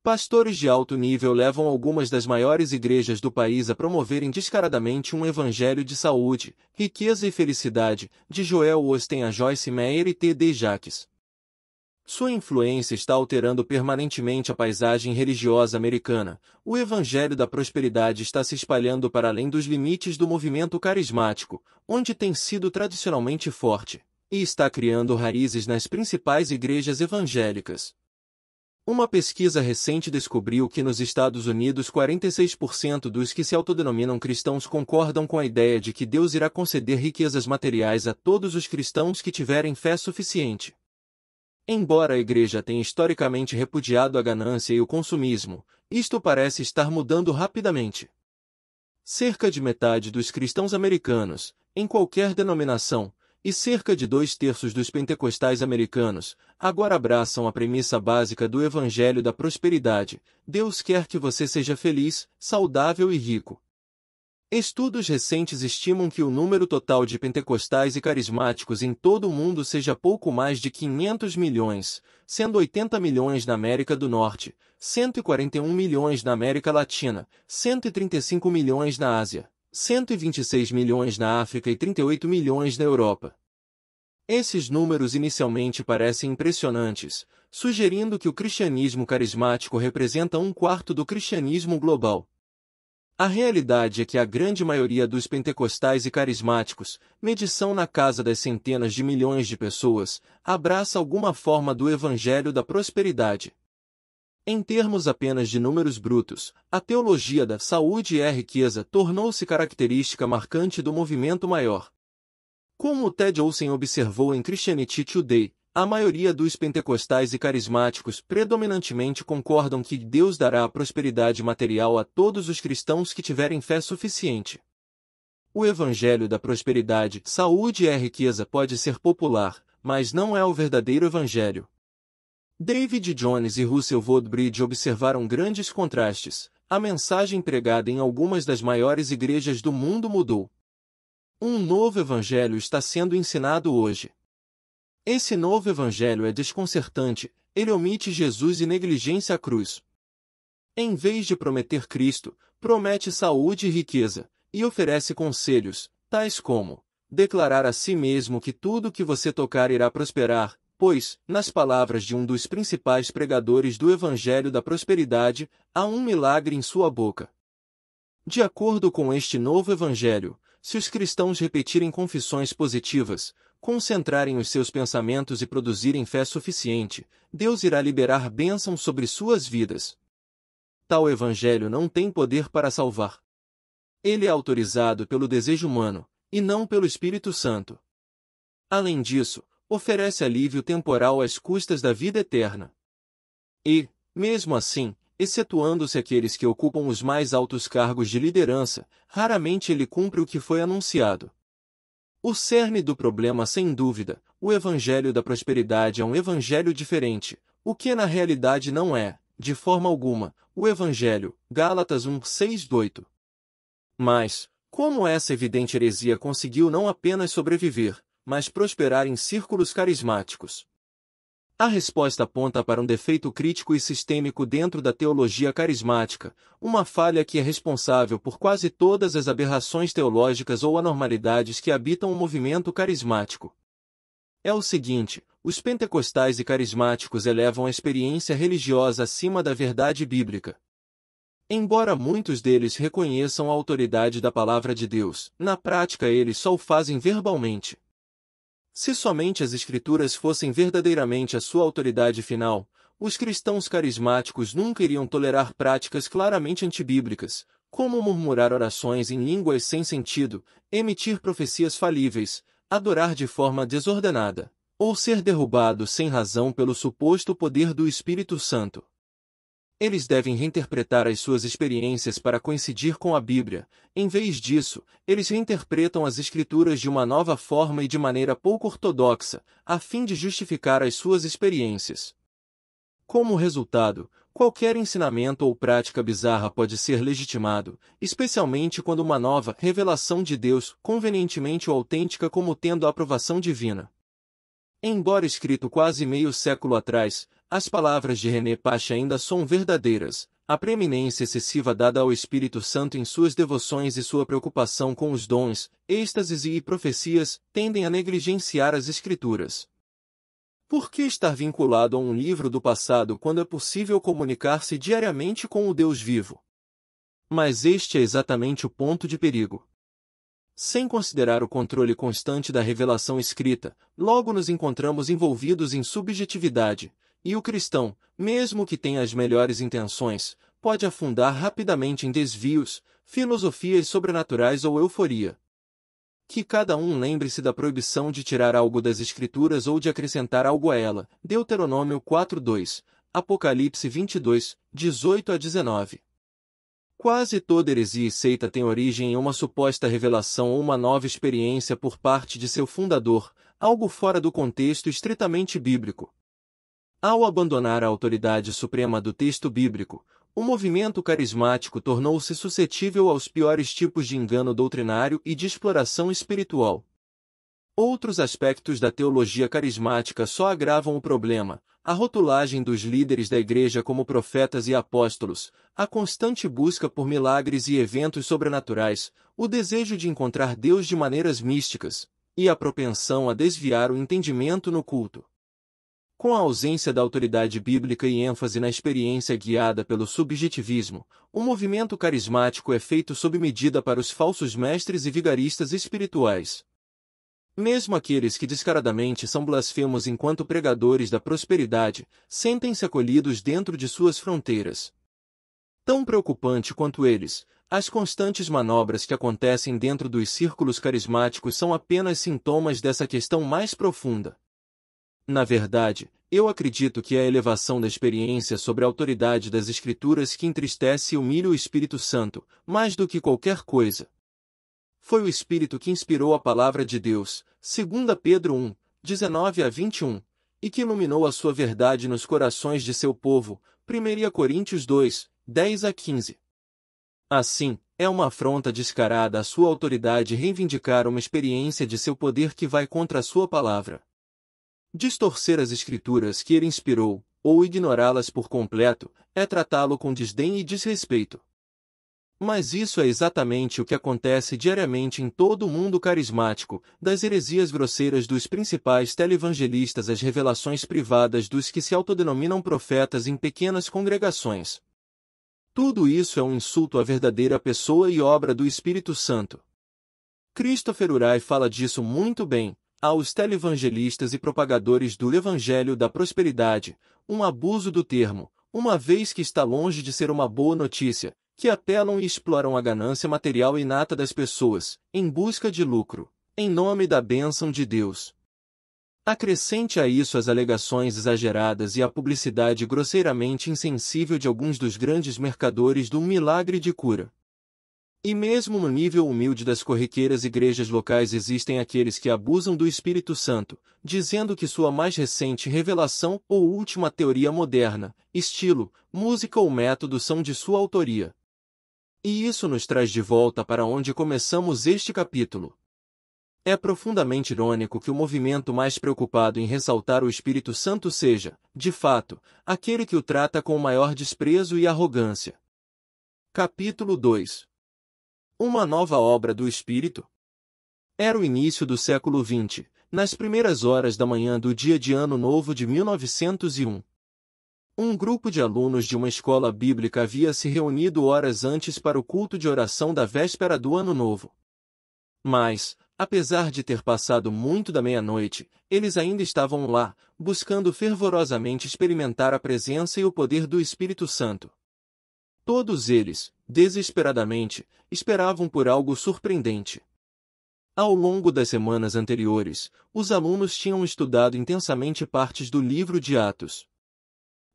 Pastores de alto nível levam algumas das maiores igrejas do país a promoverem descaradamente um evangelho de saúde, riqueza e felicidade, de Joel Osteen a Joyce Meyer e T.D. Jakes. Sua influência está alterando permanentemente a paisagem religiosa americana. O Evangelho da Prosperidade está se espalhando para além dos limites do movimento carismático, onde tem sido tradicionalmente forte, e está criando raízes nas principais igrejas evangélicas. Uma pesquisa recente descobriu que nos Estados Unidos 46% dos que se autodenominam cristãos concordam com a ideia de que Deus irá conceder riquezas materiais a todos os cristãos que tiverem fé suficiente. Embora a Igreja tenha historicamente repudiado a ganância e o consumismo, isto parece estar mudando rapidamente. Cerca de metade dos cristãos americanos, em qualquer denominação, e cerca de 2/3 dos pentecostais americanos, agora abraçam a premissa básica do Evangelho da Prosperidade: Deus quer que você seja feliz, saudável e rico. Estudos recentes estimam que o número total de pentecostais e carismáticos em todo o mundo seja pouco mais de 500 milhões, sendo 80 milhões na América do Norte, 141 milhões na América Latina, 135 milhões na Ásia, 126 milhões na África e 38 milhões na Europa. Esses números inicialmente parecem impressionantes, sugerindo que o cristianismo carismático representa 1/4 do cristianismo global. A realidade é que a grande maioria dos pentecostais e carismáticos, medição na casa das centenas de milhões de pessoas, abraça alguma forma do Evangelho da Prosperidade. Em termos apenas de números brutos, a teologia da saúde e a riqueza tornou-se característica marcante do movimento maior. Como Ted Olson observou em Christianity Today, a maioria dos pentecostais e carismáticos predominantemente concordam que Deus dará a prosperidade material a todos os cristãos que tiverem fé suficiente. O evangelho da prosperidade, saúde e a riqueza pode ser popular, mas não é o verdadeiro evangelho. David Jones e Russell Woodbridge observaram grandes contrastes. A mensagem pregada em algumas das maiores igrejas do mundo mudou. Um novo evangelho está sendo ensinado hoje. Esse novo evangelho é desconcertante, ele omite Jesus e negligencia a cruz. Em vez de prometer Cristo, promete saúde e riqueza, e oferece conselhos, tais como declarar a si mesmo que tudo que você tocar irá prosperar, pois, nas palavras de um dos principais pregadores do Evangelho da Prosperidade, há um milagre em sua boca. De acordo com este novo Evangelho, se os cristãos repetirem confissões positivas, concentrarem os seus pensamentos e produzirem fé suficiente, Deus irá liberar bênção sobre suas vidas. Tal Evangelho não tem poder para salvar. Ele é autorizado pelo desejo humano, e não pelo Espírito Santo. Além disso, oferece alívio temporal às custas da vida eterna. E, mesmo assim, excetuando-se aqueles que ocupam os mais altos cargos de liderança, raramente ele cumpre o que foi anunciado. O cerne do problema, sem dúvida, o evangelho da prosperidade é um evangelho diferente, o que na realidade não é, de forma alguma, o evangelho, Gálatas 1:6-8. Mas, como essa evidente heresia conseguiu não apenas sobreviver, mas prosperar em círculos carismáticos? A resposta aponta para um defeito crítico e sistêmico dentro da teologia carismática, uma falha que é responsável por quase todas as aberrações teológicas ou anormalidades que habitam o movimento carismático. É o seguinte: os pentecostais e carismáticos elevam a experiência religiosa acima da verdade bíblica. Embora muitos deles reconheçam a autoridade da palavra de Deus, na prática eles só o fazem verbalmente. Se somente as Escrituras fossem verdadeiramente a sua autoridade final, os cristãos carismáticos nunca iriam tolerar práticas claramente antibíblicas, como murmurar orações em línguas sem sentido, emitir profecias falíveis, adorar de forma desordenada, ou ser derrubado sem razão pelo suposto poder do Espírito Santo. Eles devem reinterpretar as suas experiências para coincidir com a Bíblia. Em vez disso, eles reinterpretam as Escrituras de uma nova forma e de maneira pouco ortodoxa, a fim de justificar as suas experiências. Como resultado, qualquer ensinamento ou prática bizarra pode ser legitimado, especialmente quando uma nova revelação de Deus, convenientemente autêntica como tendo a aprovação divina. Embora escrito quase meio século atrás, as palavras de René Pache ainda são verdadeiras. A preeminência excessiva dada ao Espírito Santo em suas devoções e sua preocupação com os dons, êxtases e profecias, tendem a negligenciar as Escrituras. Por que estar vinculado a um livro do passado quando é possível comunicar-se diariamente com o Deus vivo? Mas este é exatamente o ponto de perigo. Sem considerar o controle constante da revelação escrita, logo nos encontramos envolvidos em subjetividade, e o cristão, mesmo que tenha as melhores intenções, pode afundar rapidamente em desvios, filosofias sobrenaturais ou euforia. Que cada um lembre-se da proibição de tirar algo das Escrituras ou de acrescentar algo a ela. Deuteronômio 4:2, Apocalipse 22:18-19. Quase toda heresia e seita tem origem em uma suposta revelação ou uma nova experiência por parte de seu fundador, algo fora do contexto estritamente bíblico. Ao abandonar a autoridade suprema do texto bíblico, o movimento carismático tornou-se suscetível aos piores tipos de engano doutrinário e de exploração espiritual. Outros aspectos da teologia carismática só agravam o problema: a rotulagem dos líderes da igreja como profetas e apóstolos, a constante busca por milagres e eventos sobrenaturais, o desejo de encontrar Deus de maneiras místicas, e a propensão a desviar o entendimento no culto. Com a ausência da autoridade bíblica e ênfase na experiência guiada pelo subjetivismo, o movimento carismático é feito sob medida para os falsos mestres e vigaristas espirituais. Mesmo aqueles que descaradamente são blasfemos enquanto pregadores da prosperidade, sentem-se acolhidos dentro de suas fronteiras. Tão preocupante quanto eles, as constantes manobras que acontecem dentro dos círculos carismáticos são apenas sintomas dessa questão mais profunda. Na verdade, eu acredito que é a elevação da experiência sobre a autoridade das Escrituras que entristece e humilha o Espírito Santo, mais do que qualquer coisa. Foi o Espírito que inspirou a palavra de Deus, 2 Pedro 1, 19 a 21, e que iluminou a sua verdade nos corações de seu povo, 1 Coríntios 2, 10 a 15. Assim, é uma afronta descarada à sua autoridade reivindicar uma experiência de seu poder que vai contra a sua palavra. Distorcer as Escrituras que ele inspirou, ou ignorá-las por completo, é tratá-lo com desdém e desrespeito. Mas isso é exatamente o que acontece diariamente em todo o mundo carismático, das heresias grosseiras dos principais televangelistas às revelações privadas dos que se autodenominam profetas em pequenas congregações. Tudo isso é um insulto à verdadeira pessoa e obra do Espírito Santo. Christopher Wray fala disso muito bem. Aos televangelistas e propagadores do Evangelho da Prosperidade, um abuso do termo, uma vez que está longe de ser uma boa notícia, que apelam e exploram a ganância material inata das pessoas, em busca de lucro, em nome da bênção de Deus. Acrescente a isso as alegações exageradas e a publicidade grosseiramente insensível de alguns dos grandes mercadores do milagre de cura. E mesmo no nível humilde das corriqueiras igrejas locais existem aqueles que abusam do Espírito Santo, dizendo que sua mais recente revelação ou última teoria moderna, estilo, música ou método são de sua autoria. E isso nos traz de volta para onde começamos este capítulo. É profundamente irônico que o movimento mais preocupado em ressaltar o Espírito Santo seja, de fato, aquele que o trata com o maior desprezo e arrogância. Capítulo 2. Uma nova obra do Espírito? Era o início do século XX, nas primeiras horas da manhã do dia de Ano Novo de 1901. Um grupo de alunos de uma escola bíblica havia se reunido horas antes para o culto de oração da véspera do Ano Novo. Mas, apesar de ter passado muito da meia-noite, eles ainda estavam lá, buscando fervorosamente experimentar a presença e o poder do Espírito Santo. Todos eles, desesperadamente, esperavam por algo surpreendente. Ao longo das semanas anteriores, os alunos tinham estudado intensamente partes do livro de Atos.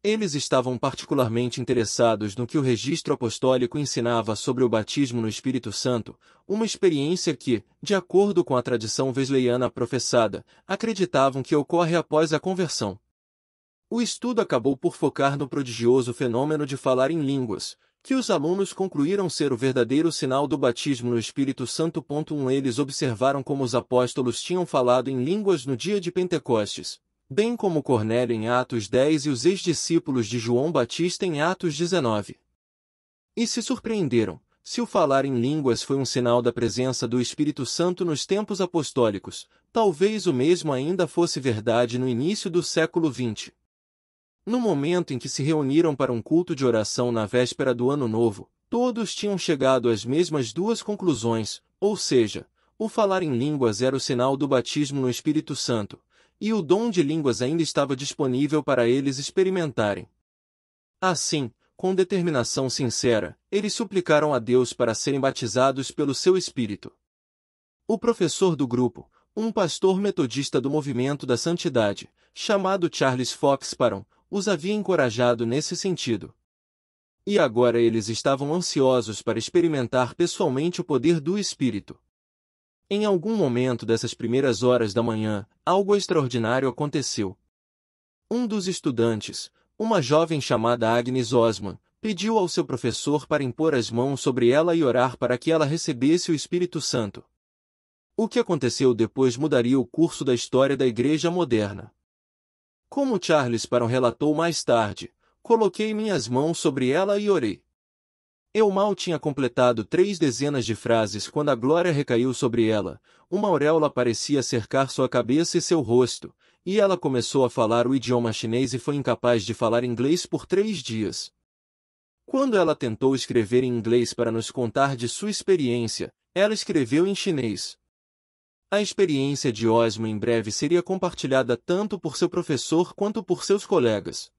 Eles estavam particularmente interessados no que o registro apostólico ensinava sobre o batismo no Espírito Santo, uma experiência que, de acordo com a tradição wesleyana professada, acreditavam que ocorre após a conversão. O estudo acabou por focar no prodigioso fenômeno de falar em línguas, que os alunos concluíram ser o verdadeiro sinal do batismo no Espírito Santo. 1. Eles observaram como os apóstolos tinham falado em línguas no dia de Pentecostes, bem como Cornélio em Atos 10 e os ex-discípulos de João Batista em Atos 19. E se surpreenderam, se o falar em línguas foi um sinal da presença do Espírito Santo nos tempos apostólicos, talvez o mesmo ainda fosse verdade no início do século XX. No momento em que se reuniram para um culto de oração na véspera do Ano Novo, todos tinham chegado às mesmas duas conclusões, ou seja, o falar em línguas era o sinal do batismo no Espírito Santo, e o dom de línguas ainda estava disponível para eles experimentarem. Assim, com determinação sincera, eles suplicaram a Deus para serem batizados pelo seu Espírito. O professor do grupo, um pastor metodista do Movimento da Santidade, chamado Charles Fox Parham, os havia encorajado nesse sentido. E agora eles estavam ansiosos para experimentar pessoalmente o poder do Espírito. Em algum momento dessas primeiras horas da manhã, algo extraordinário aconteceu. Um dos estudantes, uma jovem chamada Agnes Osman, pediu ao seu professor para impor as mãos sobre ela e orar para que ela recebesse o Espírito Santo. O que aconteceu depois mudaria o curso da história da Igreja moderna. Como Charles Parham relatou mais tarde, coloquei minhas mãos sobre ela e orei. Eu mal tinha completado 3 dezenas de frases quando a glória recaiu sobre ela, uma auréola parecia cercar sua cabeça e seu rosto, e ela começou a falar o idioma chinês e foi incapaz de falar inglês por 3 dias. Quando ela tentou escrever em inglês para nos contar de sua experiência, ela escreveu em chinês. A experiência de Osmo em breve seria compartilhada tanto por seu professor quanto por seus colegas.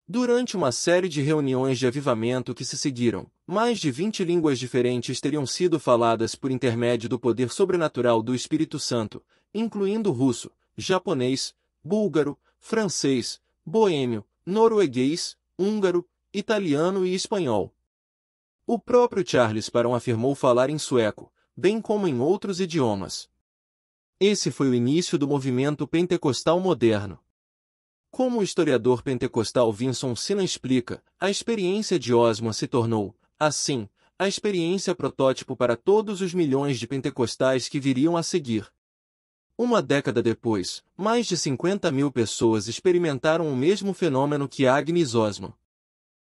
Durante uma série de reuniões de avivamento que se seguiram, mais de 20 línguas diferentes teriam sido faladas por intermédio do poder sobrenatural do Espírito Santo, incluindo russo, japonês, búlgaro, francês, boêmio, norueguês, húngaro, italiano e espanhol. O próprio Charles Spurgeon afirmou falar em sueco, bem como em outros idiomas. Esse foi o início do movimento pentecostal moderno. Como o historiador pentecostal Vinson Sina explica, a experiência de Osmo se tornou, assim, a experiência protótipo para todos os milhões de pentecostais que viriam a seguir. Uma década depois, mais de 50.000 pessoas experimentaram o mesmo fenômeno que Agnes Osmo.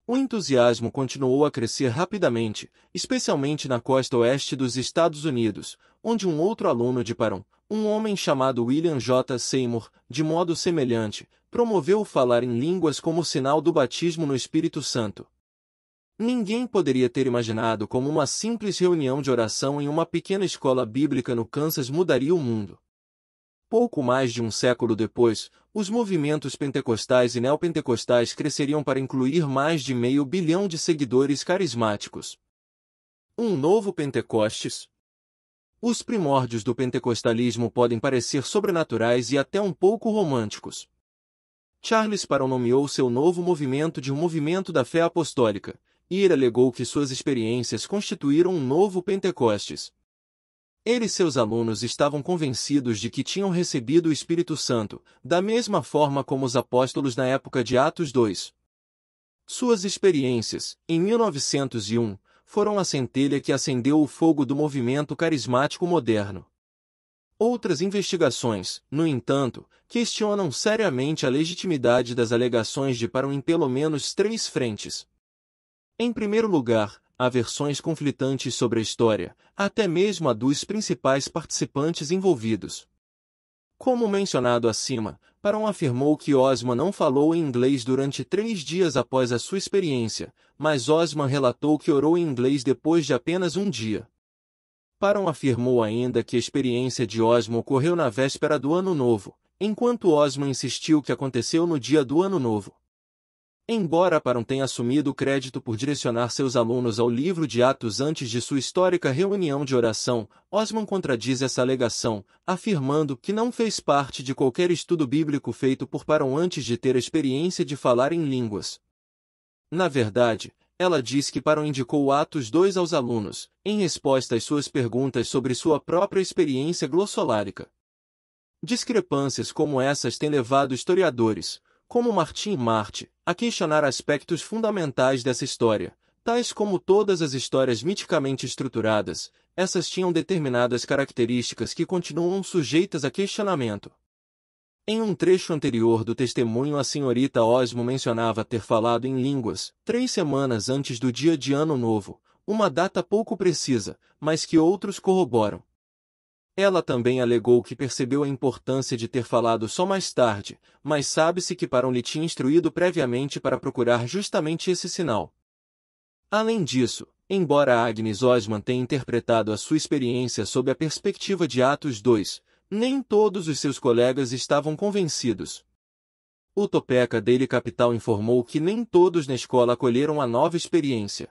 O entusiasmo continuou a crescer rapidamente, especialmente na costa oeste dos Estados Unidos, onde um outro aluno de Parham, um homem chamado William J. Seymour, de modo semelhante, promoveu o falar em línguas como sinal do batismo no Espírito Santo. Ninguém poderia ter imaginado como uma simples reunião de oração em uma pequena escola bíblica no Kansas mudaria o mundo. Pouco mais de um século depois, os movimentos pentecostais e neopentecostais cresceriam para incluir mais de 500 milhão de seguidores carismáticos. Um novo Pentecostes? Os primórdios do pentecostalismo podem parecer sobrenaturais e até um pouco românticos. Charles Spurgeon nomeou seu novo movimento de um movimento da fé apostólica, e ele alegou que suas experiências constituíram um novo Pentecostes. Ele e seus alunos estavam convencidos de que tinham recebido o Espírito Santo, da mesma forma como os apóstolos na época de Atos 2. Suas experiências, em 1901, foram a centelha que acendeu o fogo do movimento carismático moderno. Outras investigações, no entanto, questionam seriamente a legitimidade das alegações de Spurgeon em pelo menos 3 frentes. Em primeiro lugar, há versões conflitantes sobre a história, até mesmo a dos principais participantes envolvidos. Como mencionado acima, Spurgeon afirmou que Osman não falou em inglês durante 3 dias após a sua experiência, mas Osman relatou que orou em inglês depois de apenas um dia. Spurgeon afirmou ainda que a experiência de Osman ocorreu na véspera do Ano Novo, enquanto Osman insistiu que aconteceu no dia do Ano Novo. Embora Spurgeon tenha assumido o crédito por direcionar seus alunos ao livro de Atos antes de sua histórica reunião de oração, Osman contradiz essa alegação, afirmando que não fez parte de qualquer estudo bíblico feito por Spurgeon antes de ter a experiência de falar em línguas. Na verdade, ela diz que Spurgeon indicou Atos 2 aos alunos, em resposta às suas perguntas sobre sua própria experiência glossolárica. Discrepâncias como essas têm levado historiadores, como Martin Marty, a questionar aspectos fundamentais dessa história. Tais como todas as histórias miticamente estruturadas, essas tinham determinadas características que continuam sujeitas a questionamento. Em um trecho anterior do testemunho, a senhorita Osmo mencionava ter falado em línguas 3 semanas antes do dia de Ano Novo, uma data pouco precisa, mas que outros corroboram. Ela também alegou que percebeu a importância de ter falado só mais tarde, mas sabe-se que Spurgeon lhe tinha instruído previamente para procurar justamente esse sinal. Além disso, embora Agnes Osman tenha interpretado a sua experiência sob a perspectiva de Atos 2, nem todos os seus colegas estavam convencidos. O Topeka Daily Capital informou que nem todos na escola acolheram a nova experiência.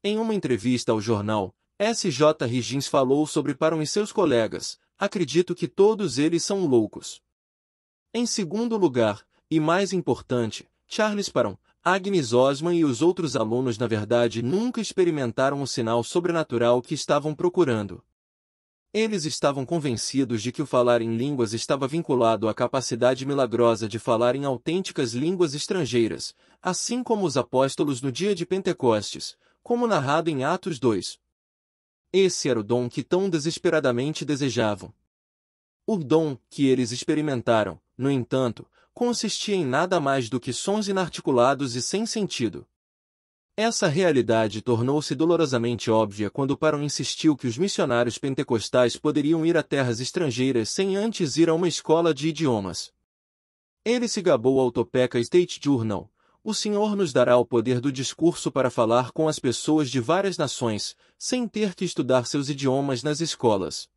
Em uma entrevista ao jornal, S.J. Higgins falou sobre Spurgeon e seus colegas: acredito que todos eles são loucos. Em segundo lugar, e mais importante, Charles Spurgeon, Agnes Osman e os outros alunos na verdade nunca experimentaram o sinal sobrenatural que estavam procurando. Eles estavam convencidos de que o falar em línguas estava vinculado à capacidade milagrosa de falar em autênticas línguas estrangeiras, assim como os apóstolos no dia de Pentecostes, como narrado em Atos 2. Esse era o dom que tão desesperadamente desejavam. O dom que eles experimentaram, no entanto, consistia em nada mais do que sons inarticulados e sem sentido. Essa realidade tornou-se dolorosamente óbvia quando Spurgeon insistiu que os missionários pentecostais poderiam ir a terras estrangeiras sem antes ir a uma escola de idiomas. Ele se gabou ao Topeka State Journal: o Senhor nos dará o poder do discurso para falar com as pessoas de várias nações, sem ter que estudar seus idiomas nas escolas.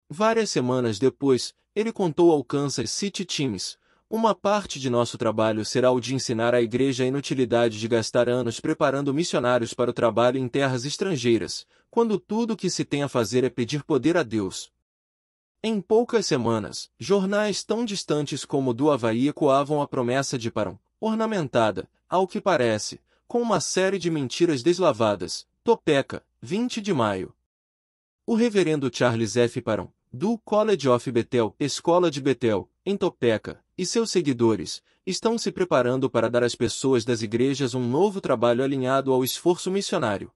Várias semanas depois, ele contou ao Kansas City Times: uma parte de nosso trabalho será o de ensinar à igreja a inutilidade de gastar anos preparando missionários para o trabalho em terras estrangeiras, quando tudo o que se tem a fazer é pedir poder a Deus. Em poucas semanas, jornais tão distantes como o do Havaí ecoavam a promessa de Param, ornamentada, ao que parece, com uma série de mentiras deslavadas. Topeka, 20 de maio. O reverendo Charles F. Param, do College of Bethel, Escola de Bethel, em Topeka, e seus seguidores, estão se preparando para dar às pessoas das igrejas um novo trabalho alinhado ao esforço missionário.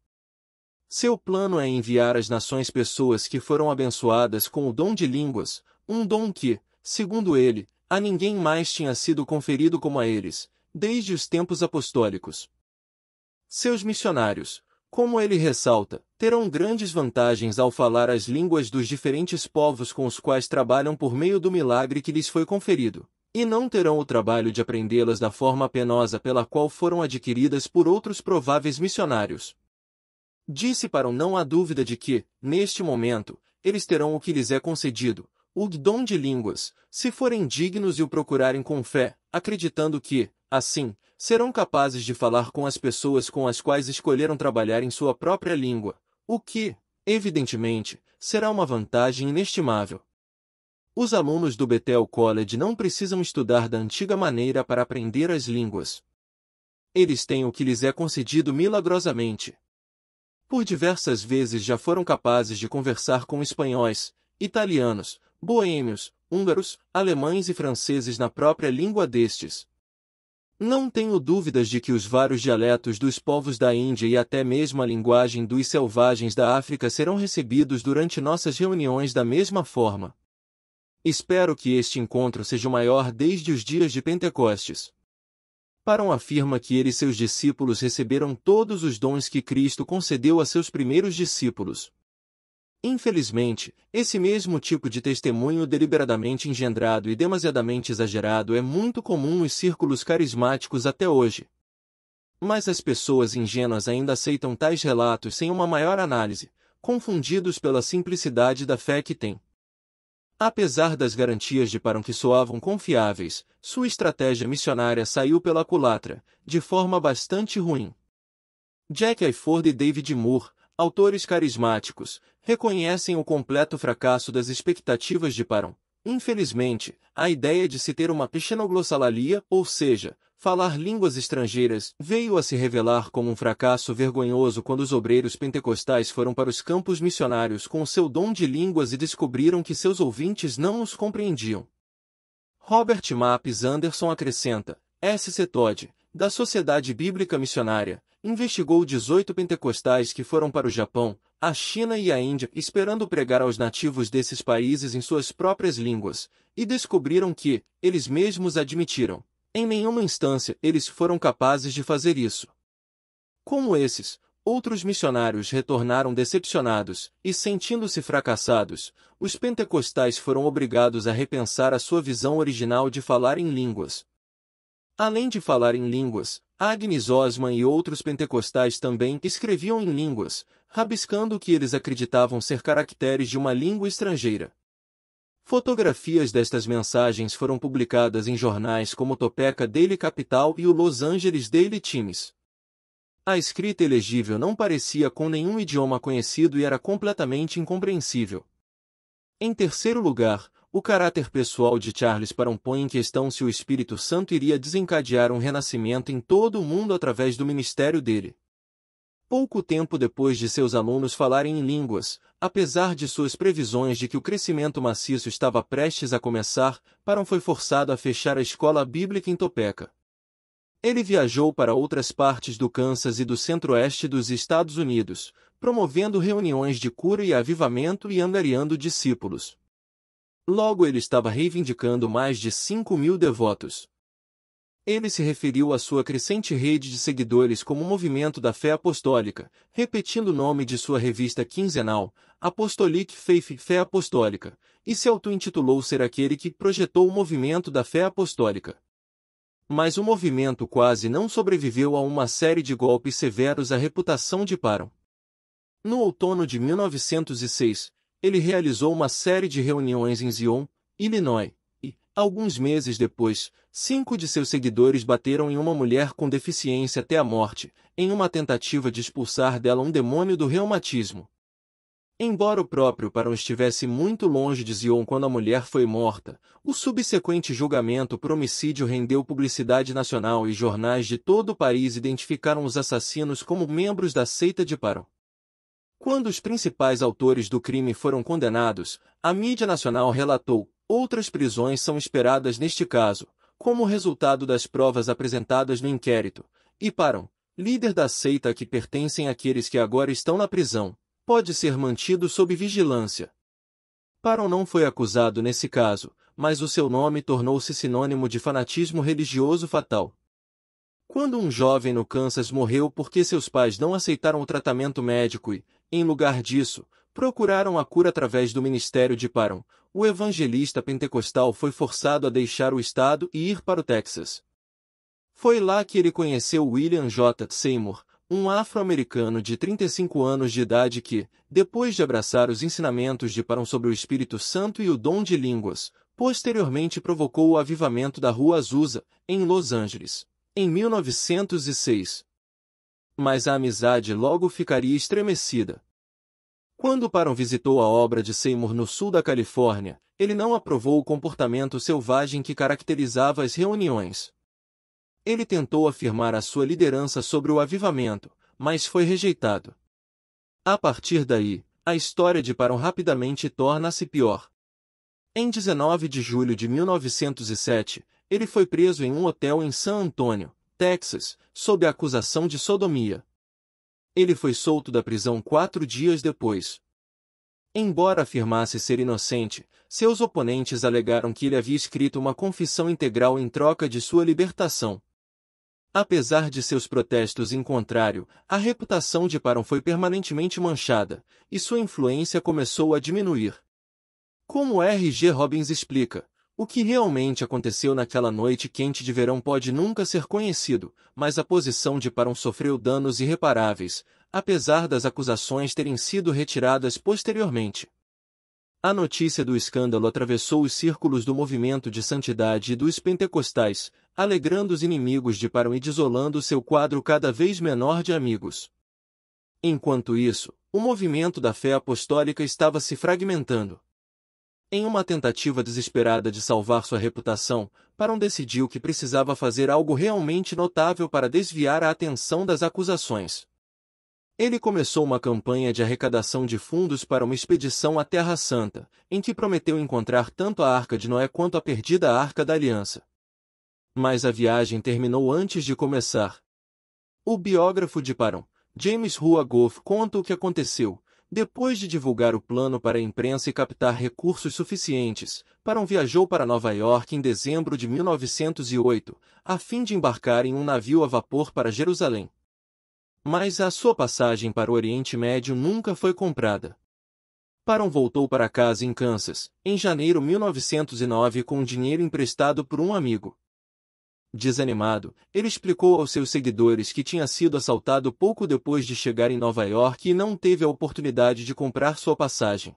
Seu plano é enviar às nações pessoas que foram abençoadas com o dom de línguas, um dom que, segundo ele, a ninguém mais tinha sido conferido como a eles, desde os tempos apostólicos. Seus missionários, como ele ressalta, terão grandes vantagens ao falar as línguas dos diferentes povos com os quais trabalham por meio do milagre que lhes foi conferido, e não terão o trabalho de aprendê-las da forma penosa pela qual foram adquiridas por outros prováveis missionários. Disse Param: não há dúvida de que, neste momento, eles terão o que lhes é concedido, o dom de línguas, se forem dignos e o procurarem com fé, acreditando que, assim, serão capazes de falar com as pessoas com as quais escolheram trabalhar em sua própria língua, o que, evidentemente, será uma vantagem inestimável. Os alunos do Bethel College não precisam estudar da antiga maneira para aprender as línguas. Eles têm o que lhes é concedido milagrosamente. Por diversas vezes já foram capazes de conversar com espanhóis, italianos, boêmios, húngaros, alemães e franceses na própria língua destes. Não tenho dúvidas de que os vários dialetos dos povos da Índia e até mesmo a linguagem dos selvagens da África serão recebidos durante nossas reuniões da mesma forma. Espero que este encontro seja o maior desde os dias de Pentecostes. Param afirma que ele e seus discípulos receberam todos os dons que Cristo concedeu a seus primeiros discípulos. Infelizmente, esse mesmo tipo de testemunho deliberadamente engendrado e demasiadamente exagerado é muito comum nos círculos carismáticos até hoje. Mas as pessoas ingênuas ainda aceitam tais relatos sem uma maior análise, confundidos pela simplicidade da fé que têm. Apesar das garantias de Param que soavam confiáveis, sua estratégia missionária saiu pela culatra, de forma bastante ruim. Jack Hayford e David Moore, autores carismáticos, reconhecem o completo fracasso das expectativas de Param. Infelizmente, a ideia de se ter uma xenoglossalalia, ou seja, falar línguas estrangeiras, veio a se revelar como um fracasso vergonhoso quando os obreiros pentecostais foram para os campos missionários com o seu dom de línguas e descobriram que seus ouvintes não os compreendiam. Robert Mapes Anderson acrescenta: S.C. Todd, da Sociedade Bíblica Missionária, investigou 18 pentecostais que foram para o Japão, a China e a Índia esperando pregar aos nativos desses países em suas próprias línguas, e descobriram que, eles mesmos admitiram, em nenhuma instância eles foram capazes de fazer isso. Como esses, outros missionários retornaram decepcionados, e sentindo-se fracassados, os pentecostais foram obrigados a repensar a sua visão original de falar em línguas. Além de falar em línguas, Agnes Osman e outros pentecostais também escreviam em línguas, rabiscando o que eles acreditavam ser caracteres de uma língua estrangeira. Fotografias destas mensagens foram publicadas em jornais como o Topeka Daily Capital e o Los Angeles Daily Times. A escrita ilegível não parecia com nenhum idioma conhecido e era completamente incompreensível. Em terceiro lugar, o caráter pessoal de Charles Param põe em questão se o Espírito Santo iria desencadear um renascimento em todo o mundo através do ministério dele. Pouco tempo depois de seus alunos falarem em línguas, apesar de suas previsões de que o crescimento maciço estava prestes a começar, Param foi forçado a fechar a escola bíblica em Topeka. Ele viajou para outras partes do Kansas e do centro-oeste dos Estados Unidos, promovendo reuniões de cura e avivamento e angariando discípulos. Logo ele estava reivindicando mais de 5.000 devotos. Ele se referiu à sua crescente rede de seguidores como movimento da fé apostólica, repetindo o nome de sua revista quinzenal, Apostolic Faith, Fé Apostólica, e se auto-intitulou ser aquele que projetou o movimento da fé apostólica. Mas o movimento quase não sobreviveu a uma série de golpes severos à reputação de Param. No outono de 1906, ele realizou uma série de reuniões em Zion, Illinois, e, alguns meses depois, 5 de seus seguidores bateram em uma mulher com deficiência até a morte, em uma tentativa de expulsar dela um demônio do reumatismo. Embora o próprio Parham estivesse muito longe de Zion quando a mulher foi morta, o subsequente julgamento por homicídio rendeu publicidade nacional e jornais de todo o país identificaram os assassinos como membros da seita de Parham. Quando os principais autores do crime foram condenados, a mídia nacional relatou: outras prisões são esperadas neste caso, como resultado das provas apresentadas no inquérito, e Parham, líder da seita a que pertencem aqueles que agora estão na prisão, pode ser mantido sob vigilância. Parham não foi acusado nesse caso, mas o seu nome tornou-se sinônimo de fanatismo religioso fatal. Quando um jovem no Kansas morreu porque seus pais não aceitaram o tratamento médico e, em lugar disso, procuraram a cura através do ministério de Parham, o evangelista pentecostal foi forçado a deixar o estado e ir para o Texas. Foi lá que ele conheceu William J. Seymour, um afro-americano de 35 anos de idade que, depois de abraçar os ensinamentos de Parham sobre o Espírito Santo e o dom de línguas, posteriormente provocou o avivamento da Rua Azusa, em Los Angeles, em 1906. Mas a amizade logo ficaria estremecida. Quando Parham visitou a obra de Seymour no sul da Califórnia, ele não aprovou o comportamento selvagem que caracterizava as reuniões. Ele tentou afirmar a sua liderança sobre o avivamento, mas foi rejeitado. A partir daí, a história de Parham rapidamente torna-se pior. Em 19 de julho de 1907, ele foi preso em um hotel em San Antonio, Texas, sob a acusação de sodomia. Ele foi solto da prisão 4 dias depois. Embora afirmasse ser inocente, seus oponentes alegaram que ele havia escrito uma confissão integral em troca de sua libertação. Apesar de seus protestos em contrário, a reputação de Parham foi permanentemente manchada, e sua influência começou a diminuir. Como R. G. Robbins explica, o que realmente aconteceu naquela noite quente de verão pode nunca ser conhecido, mas a posição de Parham sofreu danos irreparáveis, apesar das acusações terem sido retiradas posteriormente. A notícia do escândalo atravessou os círculos do movimento de santidade e dos pentecostais, alegrando os inimigos de Parham e desolando seu quadro cada vez menor de amigos. Enquanto isso, o movimento da fé apostólica estava se fragmentando. Em uma tentativa desesperada de salvar sua reputação, Parham decidiu que precisava fazer algo realmente notável para desviar a atenção das acusações. Ele começou uma campanha de arrecadação de fundos para uma expedição à Terra Santa, em que prometeu encontrar tanto a Arca de Noé quanto a perdida Arca da Aliança. Mas a viagem terminou antes de começar. O biógrafo de Parham, James Hua Goff, conta o que aconteceu. Depois de divulgar o plano para a imprensa e captar recursos suficientes, Parham viajou para Nova York em dezembro de 1908, a fim de embarcar em um navio a vapor para Jerusalém. Mas a sua passagem para o Oriente Médio nunca foi comprada. Parham voltou para casa em Kansas, em janeiro de 1909 com dinheiro emprestado por um amigo. Desanimado, ele explicou aos seus seguidores que tinha sido assaltado pouco depois de chegar em Nova York e não teve a oportunidade de comprar sua passagem.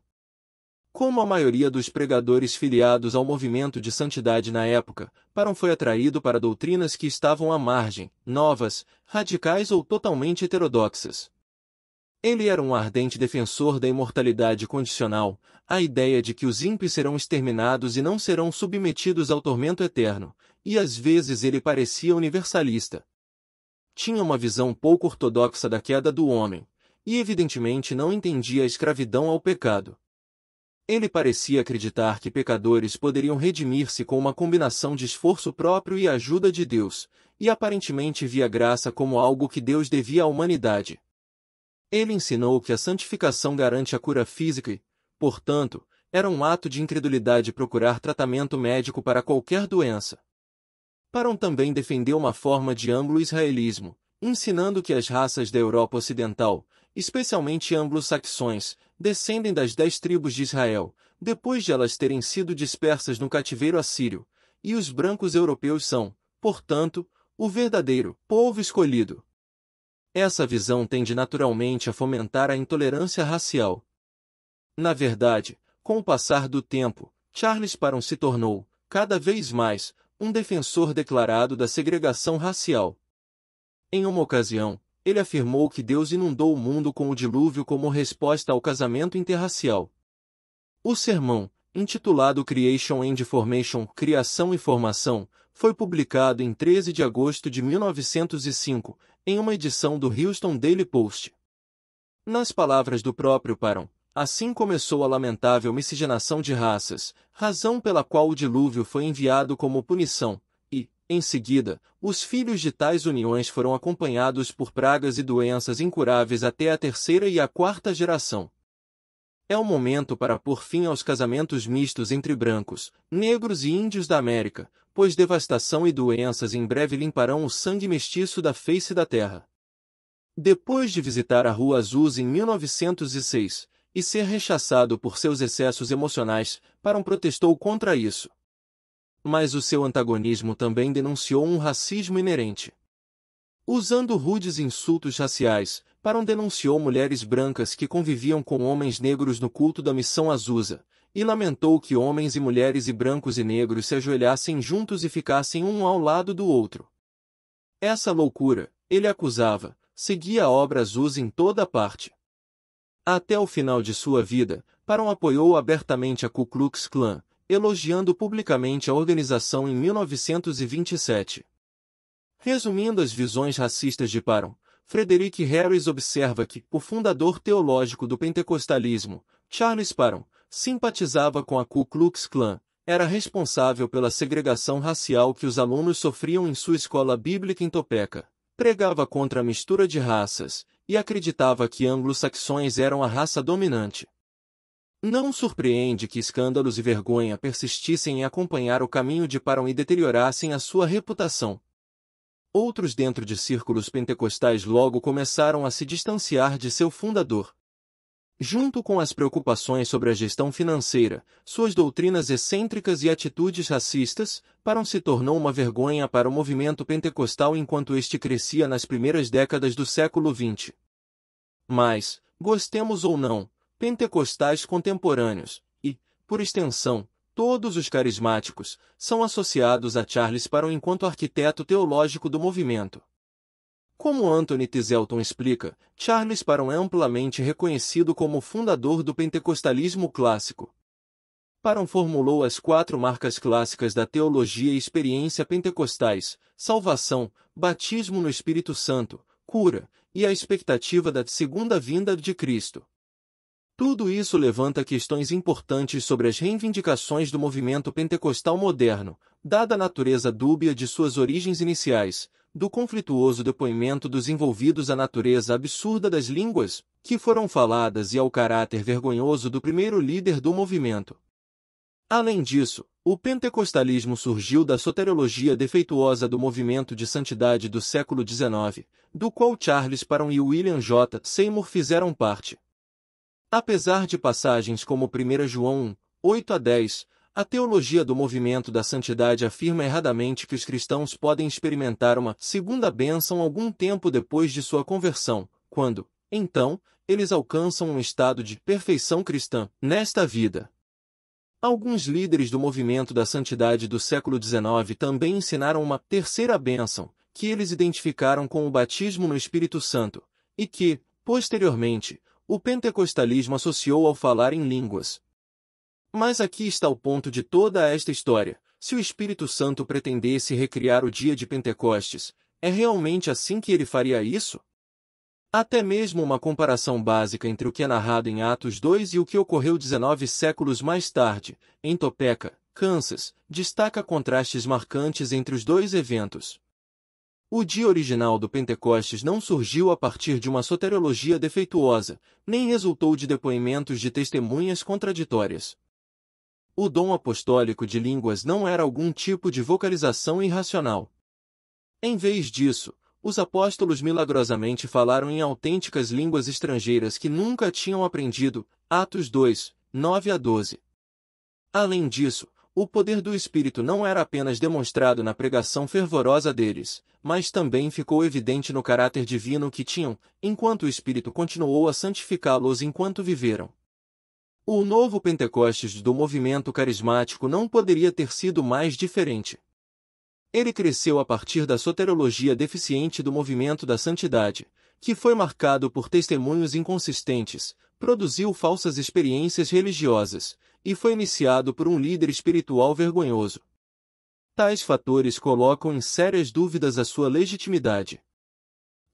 Como a maioria dos pregadores filiados ao movimento de santidade na época, Parham foi atraído para doutrinas que estavam à margem, novas, radicais ou totalmente heterodoxas. Ele era um ardente defensor da imortalidade condicional, a ideia de que os ímpios serão exterminados e não serão submetidos ao tormento eterno, e às vezes ele parecia universalista. Tinha uma visão pouco ortodoxa da queda do homem, e evidentemente não entendia a escravidão ao pecado. Ele parecia acreditar que pecadores poderiam redimir-se com uma combinação de esforço próprio e ajuda de Deus, e aparentemente via graça como algo que Deus devia à humanidade. Ele ensinou que a santificação garante a cura física e, portanto, era um ato de incredulidade procurar tratamento médico para qualquer doença. Parham também defendeu uma forma de anglo-israelismo, ensinando que as raças da Europa Ocidental, especialmente anglo-saxões, descendem das 10 tribos de Israel, depois de elas terem sido dispersas no cativeiro assírio, e os brancos europeus são, portanto, o verdadeiro povo escolhido. Essa visão tende naturalmente a fomentar a intolerância racial. Na verdade, com o passar do tempo, Charles Parham se tornou, cada vez mais, um defensor declarado da segregação racial. Em uma ocasião, ele afirmou que Deus inundou o mundo com o dilúvio como resposta ao casamento interracial. O sermão, intitulado Creation and Formation, Criação e Formação, foi publicado em 13 de agosto de 1905, em uma edição do Houston Daily Post. Nas palavras do próprio Parham, assim começou a lamentável miscigenação de raças, razão pela qual o dilúvio foi enviado como punição, e, em seguida, os filhos de tais uniões foram acompanhados por pragas e doenças incuráveis até a terceira e a quarta geração. É o momento para pôr fim aos casamentos mistos entre brancos, negros e índios da América, pois devastação e doenças em breve limparão o sangue mestiço da face da terra. Depois de visitar a Rua Azusa em 1906, e ser rechaçado por seus excessos emocionais, Parham protestou contra isso. Mas o seu antagonismo também denunciou um racismo inerente. Usando rudes insultos raciais, Parham denunciou mulheres brancas que conviviam com homens negros no culto da Missão Azusa, e lamentou que homens e mulheres e brancos e negros se ajoelhassem juntos e ficassem um ao lado do outro. Essa loucura, ele acusava, seguia a obra Azusa em toda parte. Até o final de sua vida, Parham apoiou abertamente a Ku Klux Klan, elogiando publicamente a organização em 1927. Resumindo as visões racistas de Parham, Frederick Harris observa que o fundador teológico do pentecostalismo, Charles Parham, simpatizava com a Ku Klux Klan, era responsável pela segregação racial que os alunos sofriam em sua escola bíblica em Topeka, pregava contra a mistura de raças, e acreditava que anglo-saxões eram a raça dominante. Não surpreende que escândalos e vergonha persistissem em acompanhar o caminho de Parham e deteriorassem a sua reputação. Outros dentro de círculos pentecostais logo começaram a se distanciar de seu fundador. Junto com as preocupações sobre a gestão financeira, suas doutrinas excêntricas e atitudes racistas, Parham se tornou uma vergonha para o movimento pentecostal enquanto este crescia nas primeiras décadas do século XX. Mas, gostemos ou não, pentecostais contemporâneos, e, por extensão, todos os carismáticos, são associados a Charles Parham enquanto arquiteto teológico do movimento. Como Anthony Tisselton explica, Charles Parham é amplamente reconhecido como o fundador do pentecostalismo clássico. Parham formulou as 4 marcas clássicas da teologia e experiência pentecostais: salvação, batismo no Espírito Santo, cura, e a expectativa da segunda vinda de Cristo. Tudo isso levanta questões importantes sobre as reivindicações do movimento pentecostal moderno, dada a natureza dúbia de suas origens iniciais, do conflituoso depoimento dos envolvidos à natureza absurda das línguas, que foram faladas e ao caráter vergonhoso do primeiro líder do movimento. Além disso, o pentecostalismo surgiu da soteriologia defeituosa do movimento de santidade do século XIX, do qual Charles Parham e William J. Seymour fizeram parte. Apesar de passagens como 1 João 1, 8-10, a teologia do movimento da santidade afirma erradamente que os cristãos podem experimentar uma segunda bênção algum tempo depois de sua conversão, quando, então, eles alcançam um estado de perfeição cristã nesta vida. Alguns líderes do movimento da santidade do século XIX também ensinaram uma terceira bênção, que eles identificaram com o batismo no Espírito Santo, e que, posteriormente, o pentecostalismo associou ao falar em línguas. Mas aqui está o ponto de toda esta história: se o Espírito Santo pretendesse recriar o dia de Pentecostes, é realmente assim que ele faria isso? Até mesmo uma comparação básica entre o que é narrado em Atos 2 e o que ocorreu 19 séculos mais tarde, em Topeka, Kansas, destaca contrastes marcantes entre os dois eventos. O dia original do Pentecostes não surgiu a partir de uma soteriologia defeituosa, nem resultou de depoimentos de testemunhas contraditórias. O dom apostólico de línguas não era algum tipo de vocalização irracional. Em vez disso, os apóstolos milagrosamente falaram em autênticas línguas estrangeiras que nunca tinham aprendido, Atos 2, 9-12. Além disso, o poder do Espírito não era apenas demonstrado na pregação fervorosa deles, mas também ficou evidente no caráter divino que tinham, enquanto o Espírito continuou a santificá-los enquanto viveram. O novo Pentecostes do movimento carismático não poderia ter sido mais diferente. Ele cresceu a partir da soteriologia deficiente do movimento da santidade, que foi marcado por testemunhos inconsistentes, produziu falsas experiências religiosas, e foi iniciado por um líder espiritual vergonhoso. Tais fatores colocam em sérias dúvidas a sua legitimidade.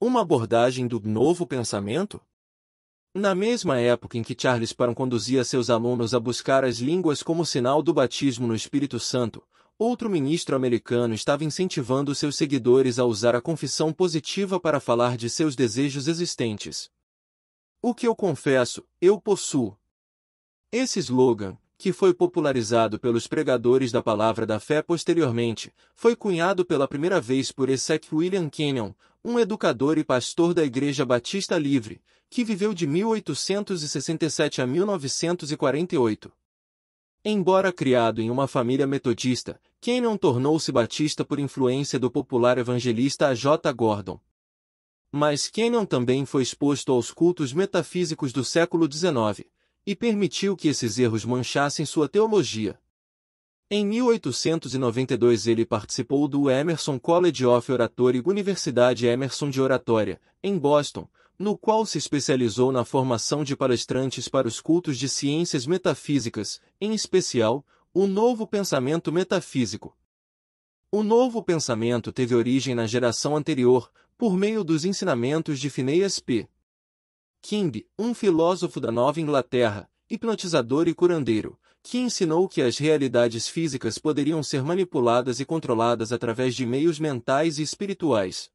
Uma abordagem do novo pensamento? Na mesma época em que Charles Spurgeon conduzia seus alunos a buscar as línguas como sinal do batismo no Espírito Santo, outro ministro americano estava incentivando seus seguidores a usar a confissão positiva para falar de seus desejos existentes. O que eu confesso, eu possuo. Esse slogan, que foi popularizado pelos pregadores da Palavra da Fé posteriormente, foi cunhado pela primeira vez por Essex William Kenyon, um educador e pastor da Igreja Batista Livre, que viveu de 1867 a 1948. Embora criado em uma família metodista, Kenyon tornou-se batista por influência do popular evangelista A. J. Gordon. Mas Kenyon também foi exposto aos cultos metafísicos do século XIX, e permitiu que esses erros manchassem sua teologia. Em 1892 ele participou do Emerson College of Oratory Universidade Emerson de Oratória, em Boston, no qual se especializou na formação de palestrantes para os cultos de ciências metafísicas, em especial, o novo pensamento metafísico. O novo pensamento teve origem na geração anterior, por meio dos ensinamentos de Phineas P. Kimby, um filósofo da Nova Inglaterra, hipnotizador e curandeiro, que ensinou que as realidades físicas poderiam ser manipuladas e controladas através de meios mentais e espirituais.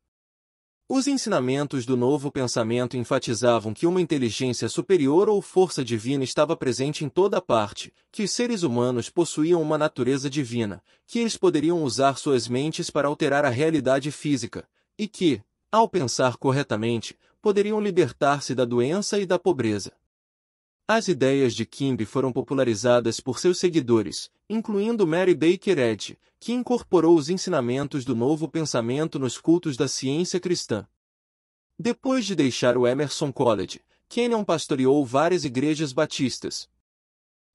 Os ensinamentos do novo pensamento enfatizavam que uma inteligência superior ou força divina estava presente em toda parte, que os seres humanos possuíam uma natureza divina, que eles poderiam usar suas mentes para alterar a realidade física, e que, ao pensar corretamente, poderiam libertar-se da doença e da pobreza. As ideias de Kimby foram popularizadas por seus seguidores, incluindo Mary Baker Eddy, que incorporou os ensinamentos do novo pensamento nos cultos da ciência cristã. Depois de deixar o Emerson College, Kenyon pastoreou várias igrejas batistas.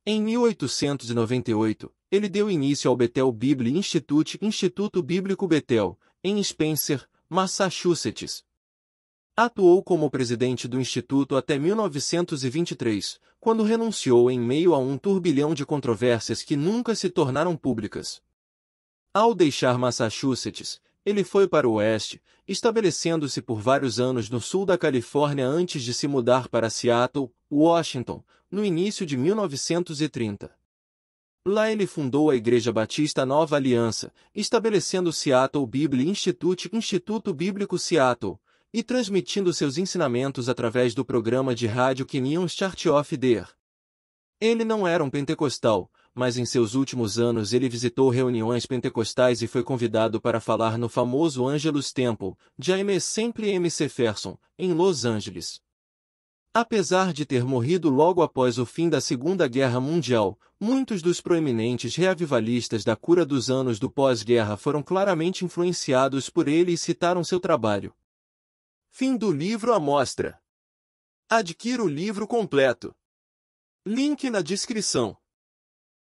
Em 1898, ele deu início ao Bethel Bible Institute, Instituto Bíblico Bethel, em Spencer, Massachusetts. Atuou como presidente do Instituto até 1923, quando renunciou em meio a um turbilhão de controvérsias que nunca se tornaram públicas. Ao deixar Massachusetts, ele foi para o oeste, estabelecendo-se por vários anos no sul da Califórnia antes de se mudar para Seattle, Washington, no início de 1930. Lá ele fundou a Igreja Batista Nova Aliança, estabelecendo o Seattle Bible Institute, Instituto Bíblico Seattle, e transmitindo seus ensinamentos através do programa de rádio Kenyon's Church of the Air. Ele não era um pentecostal, mas em seus últimos anos ele visitou reuniões pentecostais e foi convidado para falar no famoso Angelus Temple, James Semple McPherson, em Los Angeles. Apesar de ter morrido logo após o fim da Segunda Guerra Mundial, muitos dos proeminentes reavivalistas da cura dos anos do pós-guerra foram claramente influenciados por ele e citaram seu trabalho. Fim do livro à mostra. Adquira o livro completo. Link na descrição.